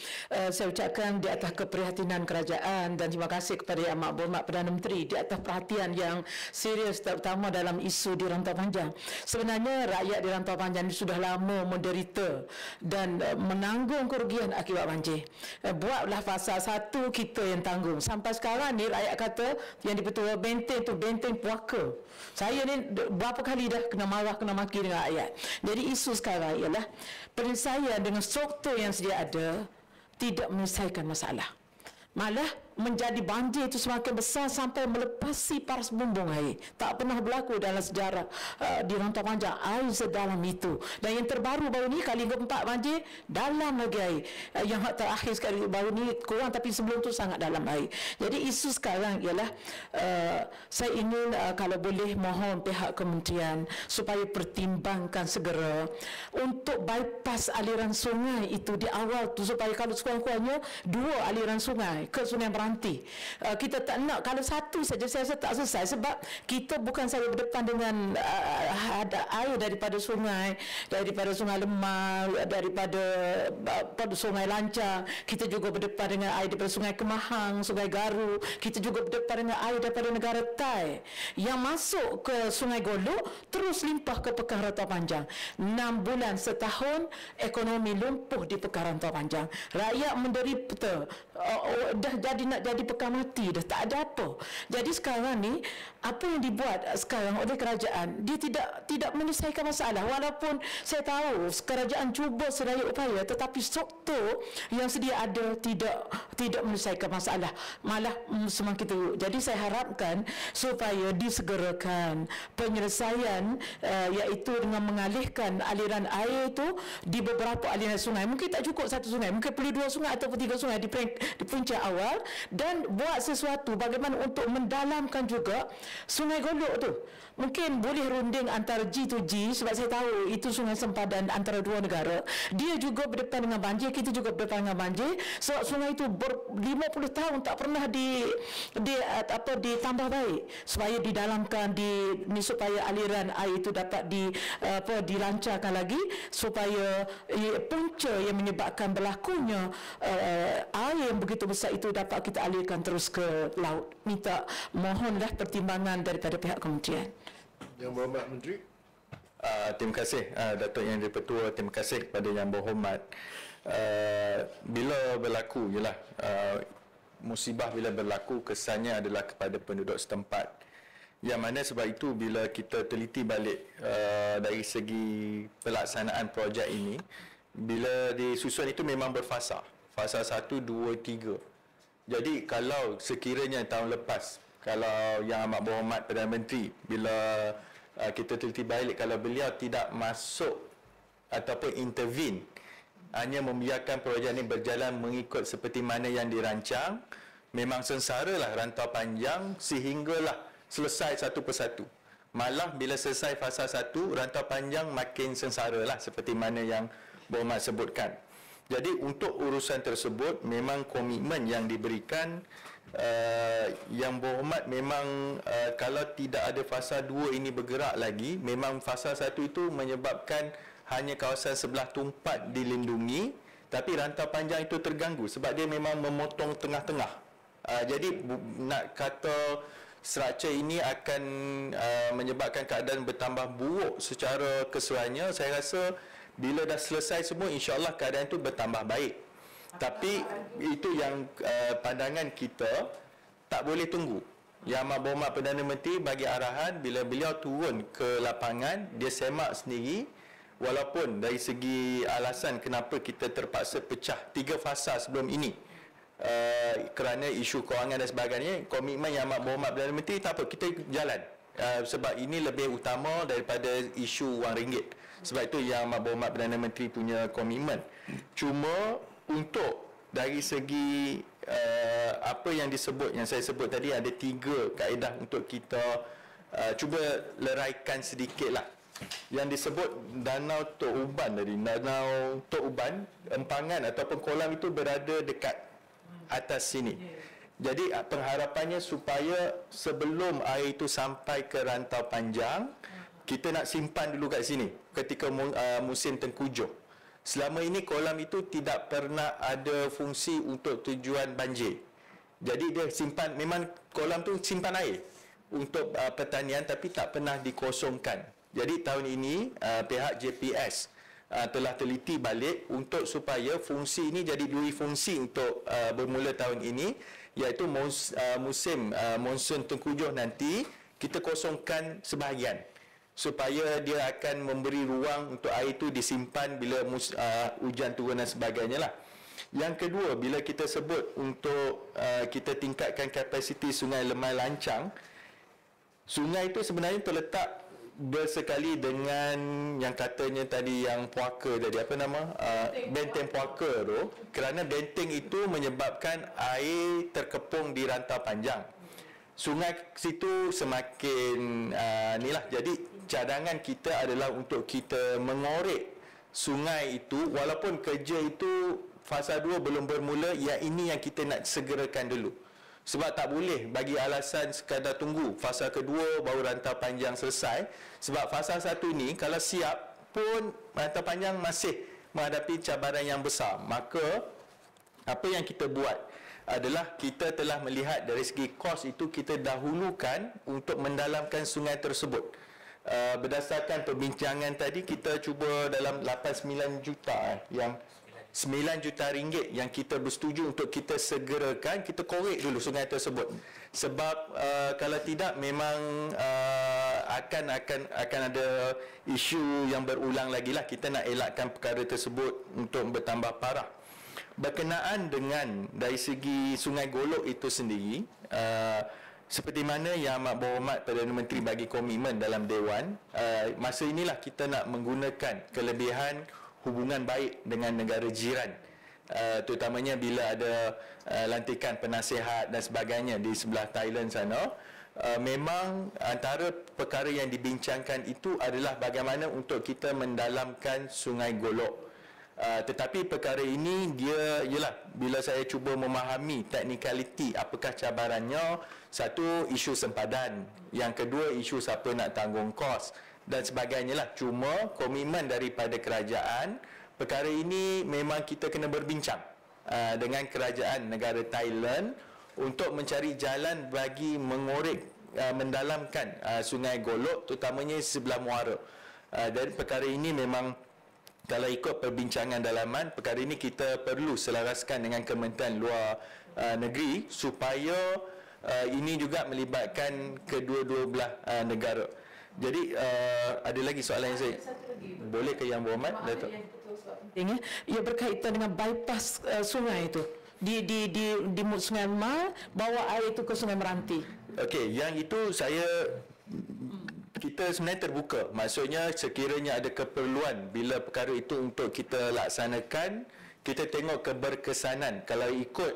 Speaker 2: saya ucapkan di atas keprihatinan kerajaan dan terima kasih kepada Yang Amat Berhormat Perdana Menteri di atas perhatian yang serius terutama dalam isu di Rantau Panjang. Sebenarnya rakyat di Rantau Panjang ini sudah lama menderita dan menanggung kerugian akibat banjir. Buatlah fasa 1 kita yang tanggung. Sampai sekarang ni rakyat kata yang di-Pertua benteng tu benteng puaka. Saya ni berapa kali dah kena marah, kena maki dengan rakyat. Jadi isu sekarang ialah penyelesaian dengan struktur yang sedia ada tidak menyelesaikan masalah. Malah
Speaker 7: menjadi banjir itu semakin besar sampai melepasi paras bumbung air. Tak pernah berlaku dalam sejarah di Rantau Panjang air sedalam itu. Dan yang terbaru baru ni kali keempat banjir, dalam lagi air. Yang terakhir sekali baru ni kurang, tapi sebelum tu sangat dalam air. Jadi isu sekarang ialah saya ingin kalau boleh mohon pihak kementerian supaya pertimbangkan segera untuk bypass aliran sungai itu di awal tu, supaya kalau sekurang-kurangnya 2 aliran sungai ke Sungai Meranti. Kita tak nak kalau satu saja, saya rasa tak selesai, sebab kita bukan saja berdepan dengan air daripada Sungai Lemah, daripada Sungai Lancar, kita juga berdepan dengan air daripada Sungai Kemahang, Sungai Garu, kita juga berdepan dengan air daripada negara Thai yang masuk ke Sungai Golok terus limpah ke Pekan Rantau Panjang. 6 bulan setahun ekonomi lumpuh di Pekan Rantau Panjang. Rakyat menderita, dah jadi nak jadi pekan mati dah, tak ada apa. Jadi sekarang ni apa yang dibuat sekarang oleh kerajaan, dia tidak menyelesaikan masalah. Walaupun saya tahu kerajaan cuba sedaya upaya, tetapi struktur yang sedia ada tidak menyelesaikan masalah, malah semakin teruk. Jadi saya harapkan supaya disegerakan penyelesaian, iaitu dengan mengalihkan aliran air itu di beberapa aliran sungai. Mungkin tak cukup satu sungai, mungkin perlu 2 sungai ataupun 3 sungai di punca awal, dan buat sesuatu bagaimana untuk mendalamkan juga Sungai Golok tu. Mungkin boleh runding antara G to G, sebab saya tahu itu sungai sempadan antara 2 negara. Dia juga berdepan dengan banjir, kita juga berdepan dengan banjir. Sebab sungai itu 50 tahun tak pernah ditambah baik supaya didalamkan, supaya aliran air itu dapat dilancarkan lagi, supaya punca yang menyebabkan berlakunya air yang begitu besar itu dapat kita alirkan terus ke laut. Mohonlah pertimbangan daripada pihak kementerian.
Speaker 3: Yang Berhormat Menteri.
Speaker 6: Terima kasih Datuk Yang Di-Pertua, terima kasih kepada Yang Berhormat. Bila berlaku ialah musibah, bila berlaku kesannya adalah kepada penduduk setempat. Yang mana sebab itu bila kita teliti balik dari segi pelaksanaan projek ini, bila disusun itu memang berfasa. Fasa 1, 2, 3. Jadi kalau sekiranya tahun lepas, kalau Yang Amat Berhormat Perdana Menteri, bila kita teliti balik, kalau beliau tidak masuk ataupun intervene, hanya membiarkan projek ini berjalan mengikut seperti mana yang dirancang, memang sengsaralah Rantau Panjang sehinggalah selesai satu persatu. Malah bila selesai fasa 1, Rantau Panjang makin sengsaralah seperti mana yang Berhormat sebutkan. Jadi untuk urusan tersebut memang komitmen yang diberikan, Yang Berhormat memang kalau tidak ada fasa 2 ini bergerak lagi, memang fasa 1 itu menyebabkan hanya kawasan sebelah tumpat dilindungi, tapi Rantau Panjang itu terganggu sebab dia memang memotong tengah-tengah. Jadi nak kata struktur ini akan menyebabkan keadaan bertambah buruk secara keseluruhannya, saya rasa bila dah selesai semua, insya-Allah keadaan itu bertambah baik. Tapi itu yang pandangan kita tak boleh tunggu. Yang Amat Berhormat Perdana Menteri bagi arahan bila beliau turun ke lapangan, dia semak sendiri, walaupun dari segi alasan kenapa kita terpaksa pecah 3 fasa sebelum ini, kerana isu kewangan dan sebagainya, komitmen Yang Amat Berhormat Perdana Menteri tak apa, kita jalan. Sebab ini lebih utama daripada isu wang ringgit. Sebab itu Yang Amat Berhormat Perdana Menteri punya komitmen. Cuma untuk dari segi apa yang disebut, yang saya sebut tadi, ada 3 kaedah untuk kita cuba leraikan sedikitlah. Yang disebut Danau Tok Uban tadi, Danau Tok Uban, empangan ataupun kolam itu berada dekat atas sini. Jadi pengharapannya supaya sebelum air itu sampai ke Rantau Panjang, kita nak simpan dulu kat sini ketika musim tengkujuh. Selama ini kolam itu tidak pernah ada fungsi untuk tujuan banjir. Jadi dia simpan, memang kolam tu simpan air untuk pertanian, tapi tak pernah dikosongkan. Jadi tahun ini pihak JPS telah teliti balik untuk supaya fungsi ini jadi 2 fungsi untuk bermula tahun ini, iaitu musim monsun tengkujuh nanti kita kosongkan sebahagian supaya dia akan memberi ruang untuk air itu disimpan bila hujan turun dan sebagainya lah. Yang kedua, bila kita sebut untuk kita tingkatkan kapasiti Sungai Lemah Lancang, sungai itu sebenarnya terletak bersekali dengan yang katanya tadi yang puaka tadi, apa nama, benteng puaka tu, kerana benteng itu menyebabkan air terkepung di rantau panjang. Sungai situ semakin inilah, jadi cadangan kita adalah untuk kita mengorek sungai itu, walaupun kerja itu fasa 2 belum bermula, yang ini yang kita nak segerakan dulu. Sebab tak boleh bagi alasan sekadar tunggu fasa kedua baru rantau panjang selesai. Sebab fasa 1 ni kalau siap pun rantau panjang masih menghadapi cabaran yang besar. Maka apa yang kita buat adalah kita telah melihat dari segi kos itu, kita dahulukan untuk mendalamkan sungai tersebut. Berdasarkan perbincangan tadi, kita cuba dalam 8-9 juta yang 9 juta ringgit yang kita bersetuju untuk kita segerakan, kita korek dulu sungai tersebut. Sebab kalau tidak memang akan ada isu yang berulang lagi lah. Kita nak elakkan perkara tersebut untuk bertambah parah. Berkenaan dengan dari segi Sungai Golok itu sendiri, seperti mana yang Amat Berhormat Perdana Menteri bagi komitmen dalam Dewan, masa inilah kita nak menggunakan kelebihan hubungan baik dengan negara jiran, terutamanya bila ada lantikan penasihat dan sebagainya di sebelah Thailand sana. Memang antara perkara yang dibincangkan itu adalah bagaimana untuk kita mendalamkan Sungai Golok. Tetapi perkara ini dia ialah bila saya cuba memahami teknikaliti apakah cabarannya. Satu, isu sempadan. Yang kedua, isu siapa nak tanggung kos dan sebagainya lah. Cuma komitmen daripada kerajaan, perkara ini memang kita kena berbincang dengan kerajaan negara Thailand untuk mencari jalan bagi mengorek, mendalamkan Sungai Golok, terutamanya sebelah muara. Dan perkara ini memang kalau ikut perbincangan dalaman, perkara ini kita perlu selaraskan dengan Kementerian Luar Negeri supaya ini juga melibatkan kedua-dua belah negara. Jadi ada lagi soalan yang saya boleh ke Yang Berhormat Datuk?
Speaker 7: Ia berkaitan dengan bypass sungai itu di Sungai Lemah, bawa air itu ke Sungai Meranti.
Speaker 6: Okey, yang itu kita sebenarnya terbuka. Maksudnya sekiranya ada keperluan bila perkara itu untuk kita laksanakan, kita tengok keberkesanan. Kalau ikut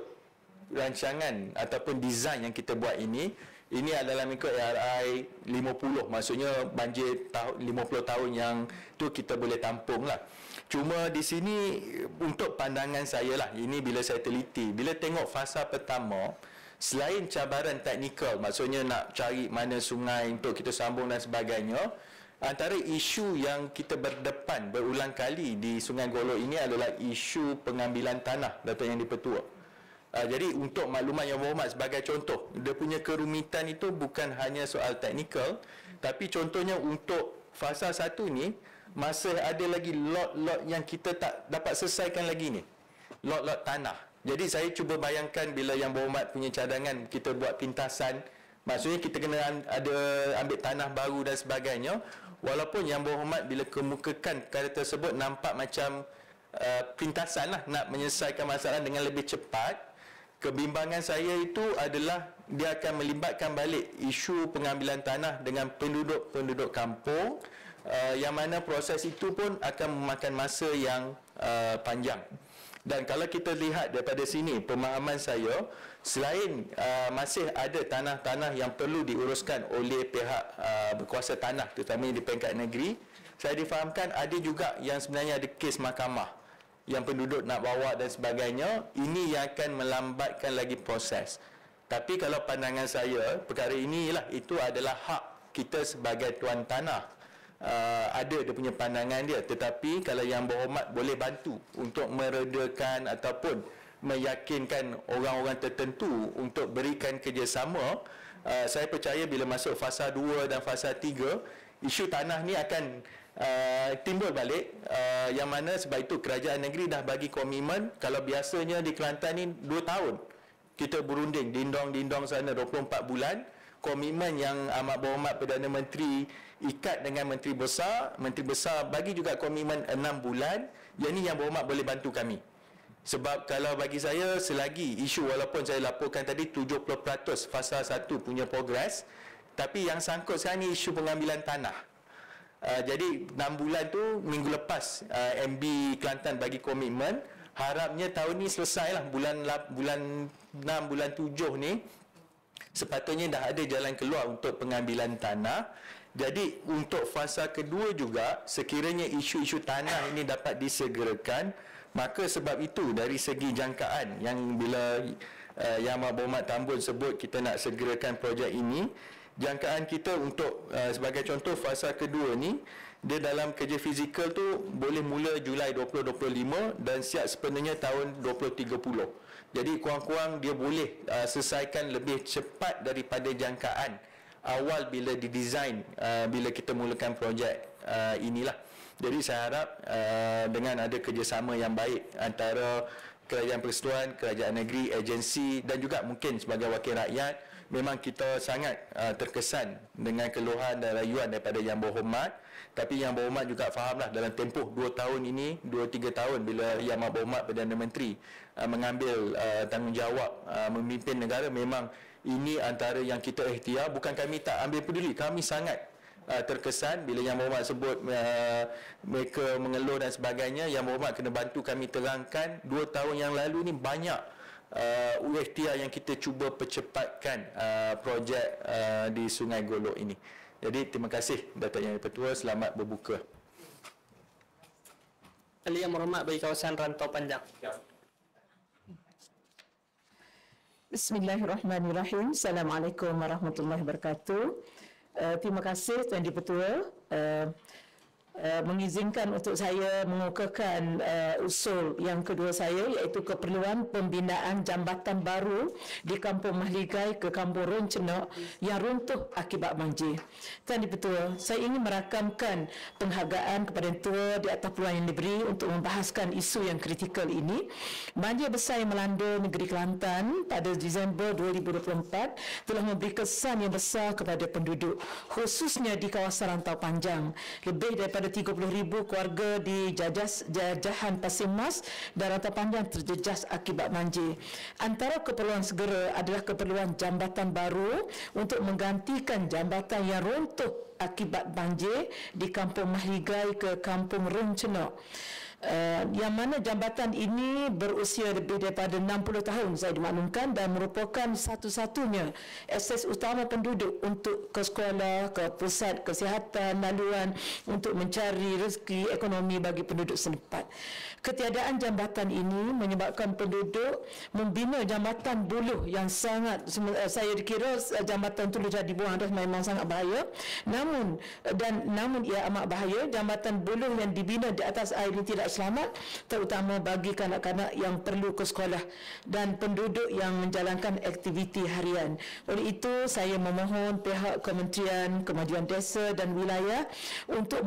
Speaker 6: rancangan ataupun design yang kita buat ini adalah mengikut ARI 50, maksudnya banjir 50 tahun yang tu kita boleh tampung lah. Cuma di sini untuk pandangan saya lah, ini bila saya teliti, bila tengok fasa pertama, selain cabaran teknikal, maksudnya nak cari mana sungai untuk kita sambung dan sebagainya, antara isu yang kita berdepan berulang kali di Sungai Golok ini adalah isu pengambilan tanah Datuk Yang di-Pertua. Jadi untuk makluman Yang Berhormat, sebagai contoh, dia punya kerumitan itu bukan hanya soal teknikal, tapi contohnya untuk fasa 1 ni masih ada lagi lot-lot yang kita tak dapat selesaikan lagi ni, lot-lot tanah. Jadi saya cuba bayangkan bila Yang Berhormat punya cadangan kita buat pintasan, maksudnya kita kena ada ambil tanah baru dan sebagainya. Walaupun Yang Berhormat bila kemukakan perkara tersebut nampak macam pintasan lah, nak menyelesaikan masalah dengan lebih cepat, kebimbangan saya itu adalah dia akan melibatkan balik isu pengambilan tanah dengan penduduk-penduduk kampung, yang mana proses itu pun akan memakan masa yang panjang. Dan kalau kita lihat daripada sini, pemahaman saya, selain masih ada tanah-tanah yang perlu diuruskan oleh pihak berkuasa tanah, terutamanya di peringkat negeri, saya difahamkan ada juga yang sebenarnya ada kes mahkamah yang penduduk nak bawa dan sebagainya. Ini yang akan melambatkan lagi proses. Tapi kalau pandangan saya, perkara inilah, itu adalah hak kita sebagai tuan tanah. Ada dia punya pandangan dia. Tetapi kalau Yang Berhormat boleh bantu untuk meredakan ataupun meyakinkan orang-orang tertentu untuk berikan kerjasama, saya percaya bila masuk fasa 2 dan fasa 3, isu tanah ni akan timbul balik, yang mana sebab itu kerajaan negeri dah bagi komitmen. Kalau biasanya di Kelantan ni 2 tahun kita berunding dindong-dindong sana 24 bulan, komitmen yang Amat Berhormat Perdana Menteri ikat dengan Menteri Besar bagi juga komitmen 6 bulan. Yang ni Yang Berhormat boleh bantu kami. Sebab kalau bagi saya, selagi isu, walaupun saya laporkan tadi 70% fasa 1 punya progres, tapi yang sangkut sekarang ni isu pengambilan tanah. Jadi 6 bulan tu, minggu lepas MB Kelantan bagi komitmen, harapnya tahun ni selesai lah, bulan 6, bulan 7 ni sepatutnya dah ada jalan keluar untuk pengambilan tanah. Jadi untuk fasa kedua juga, sekiranya isu-isu tanah ini dapat disegerakan, maka sebab itu dari segi jangkaan yang bila Yang Berhormat Tambun sebut kita nak segerakan projek ini, jangkaan kita untuk sebagai contoh fasa kedua ni, dia dalam kerja fizikal tu boleh mula Julai 2025 dan siap sepenuhnya tahun 2030. Jadi kurang-kurang dia boleh selesaikan lebih cepat daripada jangkaan awal bila didesain bila kita mulakan projek inilah. Jadi saya harap dengan ada kerjasama yang baik antara Kerajaan Persekutuan, Kerajaan Negeri, agensi dan juga mungkin sebagai wakil rakyat, memang kita sangat terkesan dengan keluhan dan rayuan daripada Yang Berhormat. Tapi Yang Berhormat juga fahamlah dalam tempoh 2 tahun ini, 2-3 tahun bila Yang Berhormat Perdana Menteri mengambil tanggungjawab memimpin negara, memang ini antara yang kita ikhtiar. Bukan kami tak ambil peduli, kami sangat terkesan bila Yang Berhormat sebut mereka mengeluh dan sebagainya. Yang Berhormat kena bantu kami terangkan 2 tahun yang lalu ni banyak ikhtiar yang kita cuba percepatkan projek di Sungai Golok ini. Jadi terima kasih Datuk Yang Dipertua, selamat berbuka.
Speaker 1: Ahli Yang Berhormat bagi kawasan Rantau Panjang.
Speaker 7: Bismillahirrahmanirrahim. Assalamualaikum warahmatullahi wabarakatuh. Terima kasih Tuan Dipertua mengizinkan untuk saya mengukuhkan usul yang kedua saya, iaitu keperluan pembinaan jambatan baru di Kampung Mahligai ke Kampung Roncenok yang runtuh akibat banjir. Tuan Dipertua, saya ingin merakamkan penghargaan kepada Tua di atas peluang yang diberi untuk membahaskan isu yang kritikal ini. Banjir besar yang melanda negeri Kelantan pada Disember 2024 telah memberi kesan yang besar kepada penduduk, khususnya di kawasan Rantau Panjang. Lebih daripada 30,000 keluarga di jajahan Pasir Mas dan Rantau Panjang terjejas akibat banjir. Antara keperluan segera adalah keperluan jambatan baru untuk menggantikan jambatan yang runtuh akibat banjir di Kampung Mahligai ke Kampung Roncenok. Yang mana jambatan ini berusia lebih daripada 60 tahun saya dimaklumkan dan merupakan satu-satunya akses utama penduduk untuk ke sekolah, ke pusat kesihatan, laluan untuk mencari rezeki ekonomi bagi penduduk setempat. Ketiadaan jambatan ini menyebabkan penduduk membina jambatan buluh yang sangat, saya dikira jambatan tu dah dibuang dah, memang sangat bahaya. Namun ia amat bahaya. Jambatan buluh yang dibina di atas air ini tidak selamat, terutama bagi kanak-kanak yang perlu ke sekolah dan penduduk yang menjalankan aktiviti harian. Oleh itu, saya memohon pihak Kementerian Kemajuan Desa dan Wilayah untuk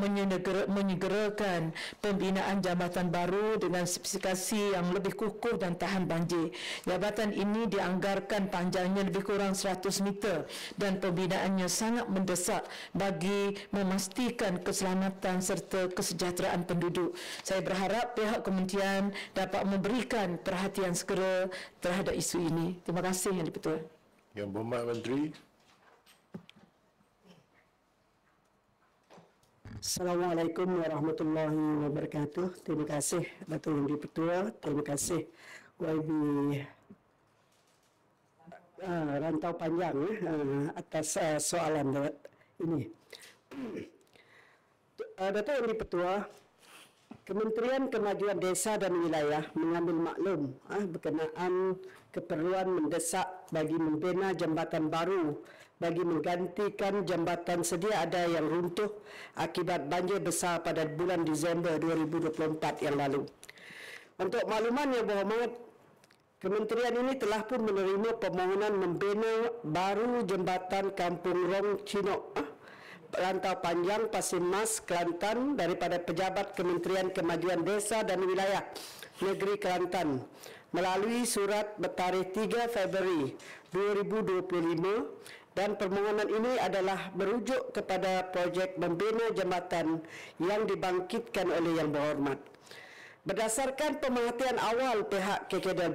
Speaker 7: menyegerakan pembinaan jambatan baru dengan spesifikasi yang lebih kukuh dan tahan banjir. Jambatan ini dianggarkan panjangnya lebih kurang 100 meter dan pembinaannya sangat mendesak bagi memastikan keselamatan serta kesejahteraan penduduk. Saya berharap pihak kementerian dapat memberikan perhatian segera terhadap isu ini. Terima kasih Yang Dipertua.
Speaker 3: Yang Berhormat Menteri.
Speaker 8: Assalamualaikum warahmatullahi wabarakatuh. Terima kasih Datuk Yang Dipertua. Terima kasih YB Rantau Panjang atas soalan ini. Datuk Yang Dipertua, Kementerian Kemajuan Desa dan Wilayah mengambil maklum berkenaan keperluan mendesak bagi membina jambatan baru bagi menggantikan jambatan sedia ada yang runtuh akibat banjir besar pada bulan Disember 2024 yang lalu. Untuk makluman Yang Berhormat, kementerian ini telah pun menerima permohonan membina baru jambatan Kampung Roncenok Rantau Panjang, Pasir Mas, Kelantan daripada pejabat Kementerian Kemajuan Desa dan Wilayah Negeri Kelantan melalui surat bertarikh 3 Februari 2025, dan permohonan ini adalah merujuk kepada projek membina jambatan yang dibangkitkan oleh Yang Berhormat. Berdasarkan pemerhatian awal pihak KKW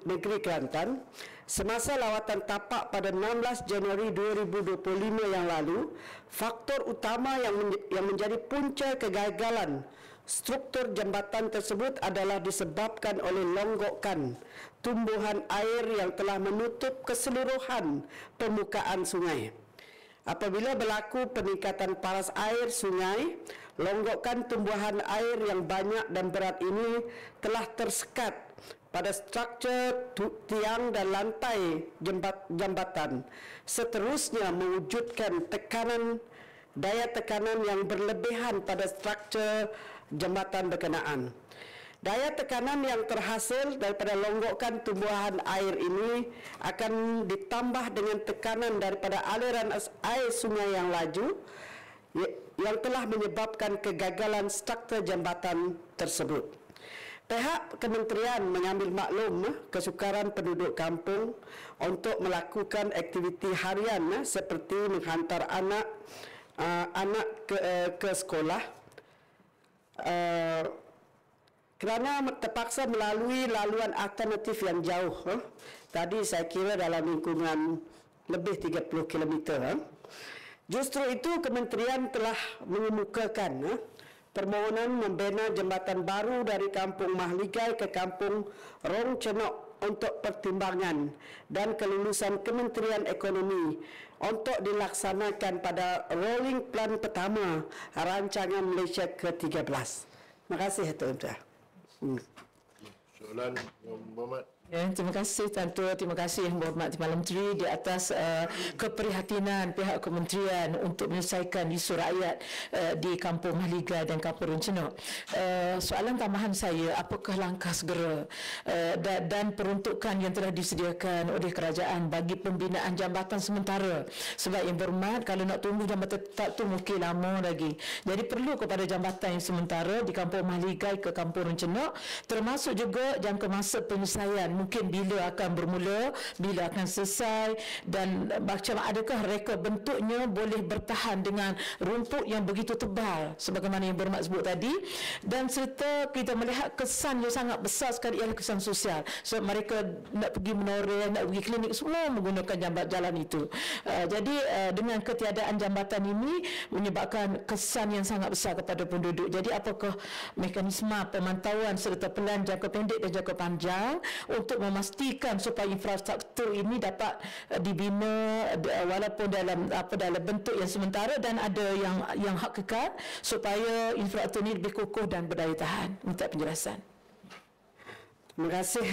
Speaker 8: Negeri Kelantan, semasa lawatan tapak pada 16 Januari 2025 yang lalu, faktor utama yang menjadi punca kegagalan struktur jambatan tersebut adalah disebabkan oleh longgokan tumbuhan air yang telah menutup keseluruhan permukaan sungai. Apabila berlaku peningkatan paras air sungai, longgokan tumbuhan air yang banyak dan berat ini telah tersekat pada struktur tiang dan lantai jambatan, seterusnya mewujudkan daya tekanan yang berlebihan pada struktur jambatan berkenaan. Daya tekanan yang terhasil daripada longgokan tumbuhan air ini akan ditambah dengan tekanan daripada aliran air sungai yang laju yang telah menyebabkan kegagalan struktur jambatan tersebut. Pihak kementerian mengambil maklum kesukaran penduduk kampung untuk melakukan aktiviti harian seperti menghantar anak ke sekolah kerana terpaksa melalui laluan alternatif yang jauh. Tadi saya kira dalam lingkungan lebih 30 km. Justru itu kementerian telah mengemukakan permohonan membina jambatan baru dari Kampung Mahligai ke Kampung Rong Cenok untuk pertimbangan dan kelulusan Kementerian Ekonomi untuk dilaksanakan pada rolling plan pertama rancangan Malaysia ke-13. Terima kasih Tuan-Tuan.
Speaker 3: Soalan Muhammad.
Speaker 7: Ya, terima kasih Tuan Tua, terima kasih Yang Berhormat Timbalan Menteri di atas keprihatinan pihak kementerian untuk menyelesaikan isu rakyat di Kampung Mahligai dan Kampung Rencenok. Soalan tambahan saya, apakah langkah segera dan peruntukan yang telah disediakan oleh kerajaan bagi pembinaan jambatan sementara? Sebab Yang Berhormat, kalau nak tunggu jambatan tetap tu mungkin lama lagi. Jadi perlu kepada jambatan yang sementara di Kampung Mahligai ke Kampung Rencenok, termasuk juga jangka masa penyelesaian, mungkin bila akan bermula, bila akan selesai, dan macam adakah reka bentuknya boleh bertahan dengan rumput yang begitu tebal sebagaimana Yang Berhormat sebut tadi, dan serta kita melihat kesan yang sangat besar sekali ialah kesan sosial. So mereka nak pergi menoreh, nak pergi klinik, semua menggunakan jalan itu. Jadi dengan ketiadaan jambatan ini menyebabkan kesan yang sangat besar kepada penduduk. Jadi apakah mekanisme pemantauan serta pelan jangka pendek dan jangka panjang untuk memastikan supaya infrastruktur ini dapat dibina walaupun dalam bentuk yang sementara dan ada yang hak kekal, supaya infrastruktur ini lebih kukuh dan berdaya tahan. Minta penjelasan.
Speaker 8: Terima kasih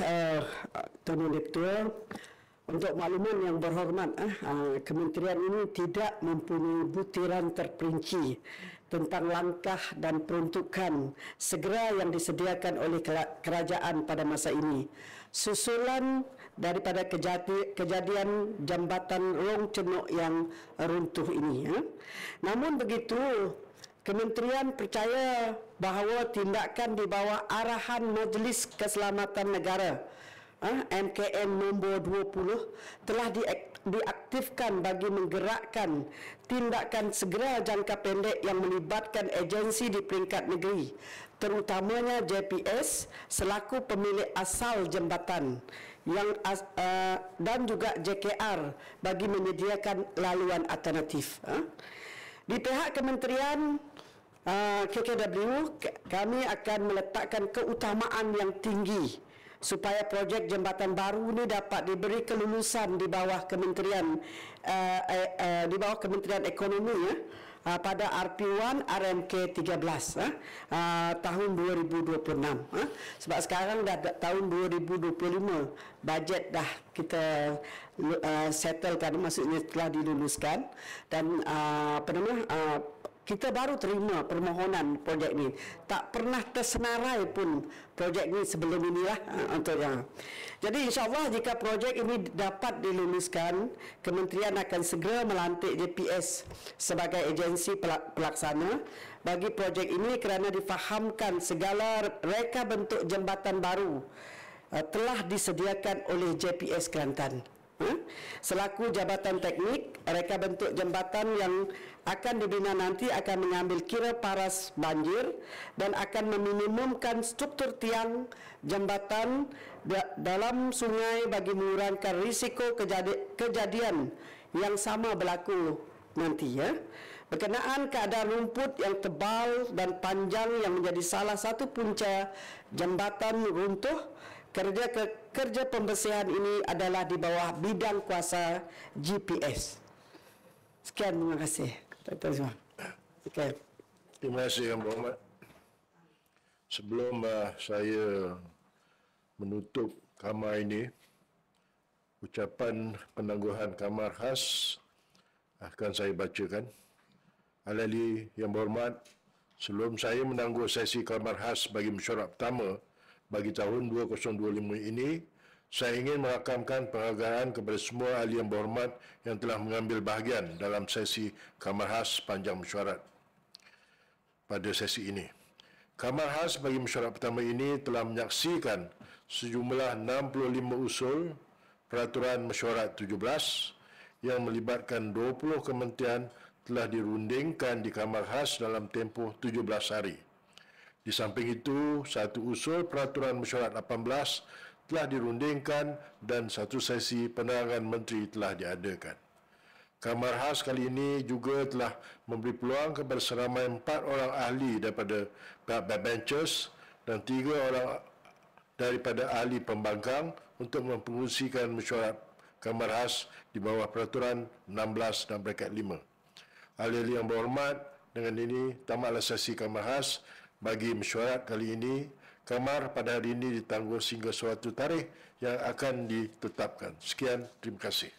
Speaker 8: Tuan Ketua. Untuk makluman Yang Berhormat, kementerian ini tidak mempunyai butiran terperinci tentang langkah dan peruntukan segera yang disediakan oleh kerajaan pada masa ini, susulan daripada kejadian jambatan Rong Cenok yang runtuh ini. Namun begitu, kementerian percaya bahawa tindakan di bawah arahan Majlis Keselamatan Negara MKN nombor 20 telah diaktifkan bagi menggerakkan tindakan segera jangka pendek yang melibatkan agensi di peringkat negeri, terutamanya JPS selaku pemilik asal jambatan dan juga JKR bagi menyediakan laluan alternatif. Di pihak kementerian KKW, kami akan meletakkan keutamaan yang tinggi supaya projek jambatan baru ini dapat diberi kelulusan di bawah Kementerian Ekonomi pada RP1 RMK 13 tahun 2026. Sebab sekarang dah tahun 2025, bajet dah kita settlekan, maksudnya telah diluluskan, dan kita baru terima permohonan projek ini. Tak pernah tersenarai pun projek ini sebelum inilah untuk yang. Jadi insya-Allah jika projek ini dapat diluluskan, kementerian akan segera melantik JPS sebagai agensi pelaksana bagi projek ini kerana difahamkan segala reka bentuk jambatan baru telah disediakan oleh JPS Kelantan. Selaku jabatan teknik, reka bentuk jambatan yang akan dibina nanti akan mengambil kira paras banjir dan akan meminimumkan struktur tiang jambatan dalam sungai bagi mengurangkan risiko kejadian yang sama berlaku nanti, ya. Berkenaan keadaan rumput yang tebal dan panjang yang menjadi salah satu punca jambatan runtuh, kerja pembersihan ini adalah di bawah bidang kuasa GPS. Sekian, terima kasih. Okay.
Speaker 3: Terima kasih Yang Berhormat. Sebelum saya menutup kamar ini, ucapan penangguhan kamar khas akan saya bacakan. Ahli Yang Berhormat, sebelum saya menangguh sesi kamar khas bagi mesyuarat pertama bagi tahun 2025 ini, saya ingin merakamkan penghargaan kepada semua ahli yang berhormat yang telah mengambil bahagian dalam sesi kamar khas panjang mesyuarat pada sesi ini. Kamar khas bagi mesyuarat pertama ini telah menyaksikan sejumlah 65 usul peraturan mesyuarat 17 yang melibatkan 20 kementerian telah dirundingkan di kamar khas dalam tempoh 17 hari. Di samping itu, satu usul peraturan mesyuarat 18 telah dirundingkan dan satu sesi penerangan menteri telah diadakan. Kamar khas kali ini juga telah memberi peluang kepada seramai 4 orang ahli daripada pihak backbenchers dan 3 orang daripada ahli pembangkang untuk mempengerusikan mesyuarat kamar khas di bawah peraturan 16 dan braket 5. Ahli yang berhormat, dengan ini tamatlah sesi kamar khas bagi mesyuarat kali ini. Kamar pada hari ini ditangguh sehingga suatu tarikh yang akan ditetapkan. Sekian, terima kasih.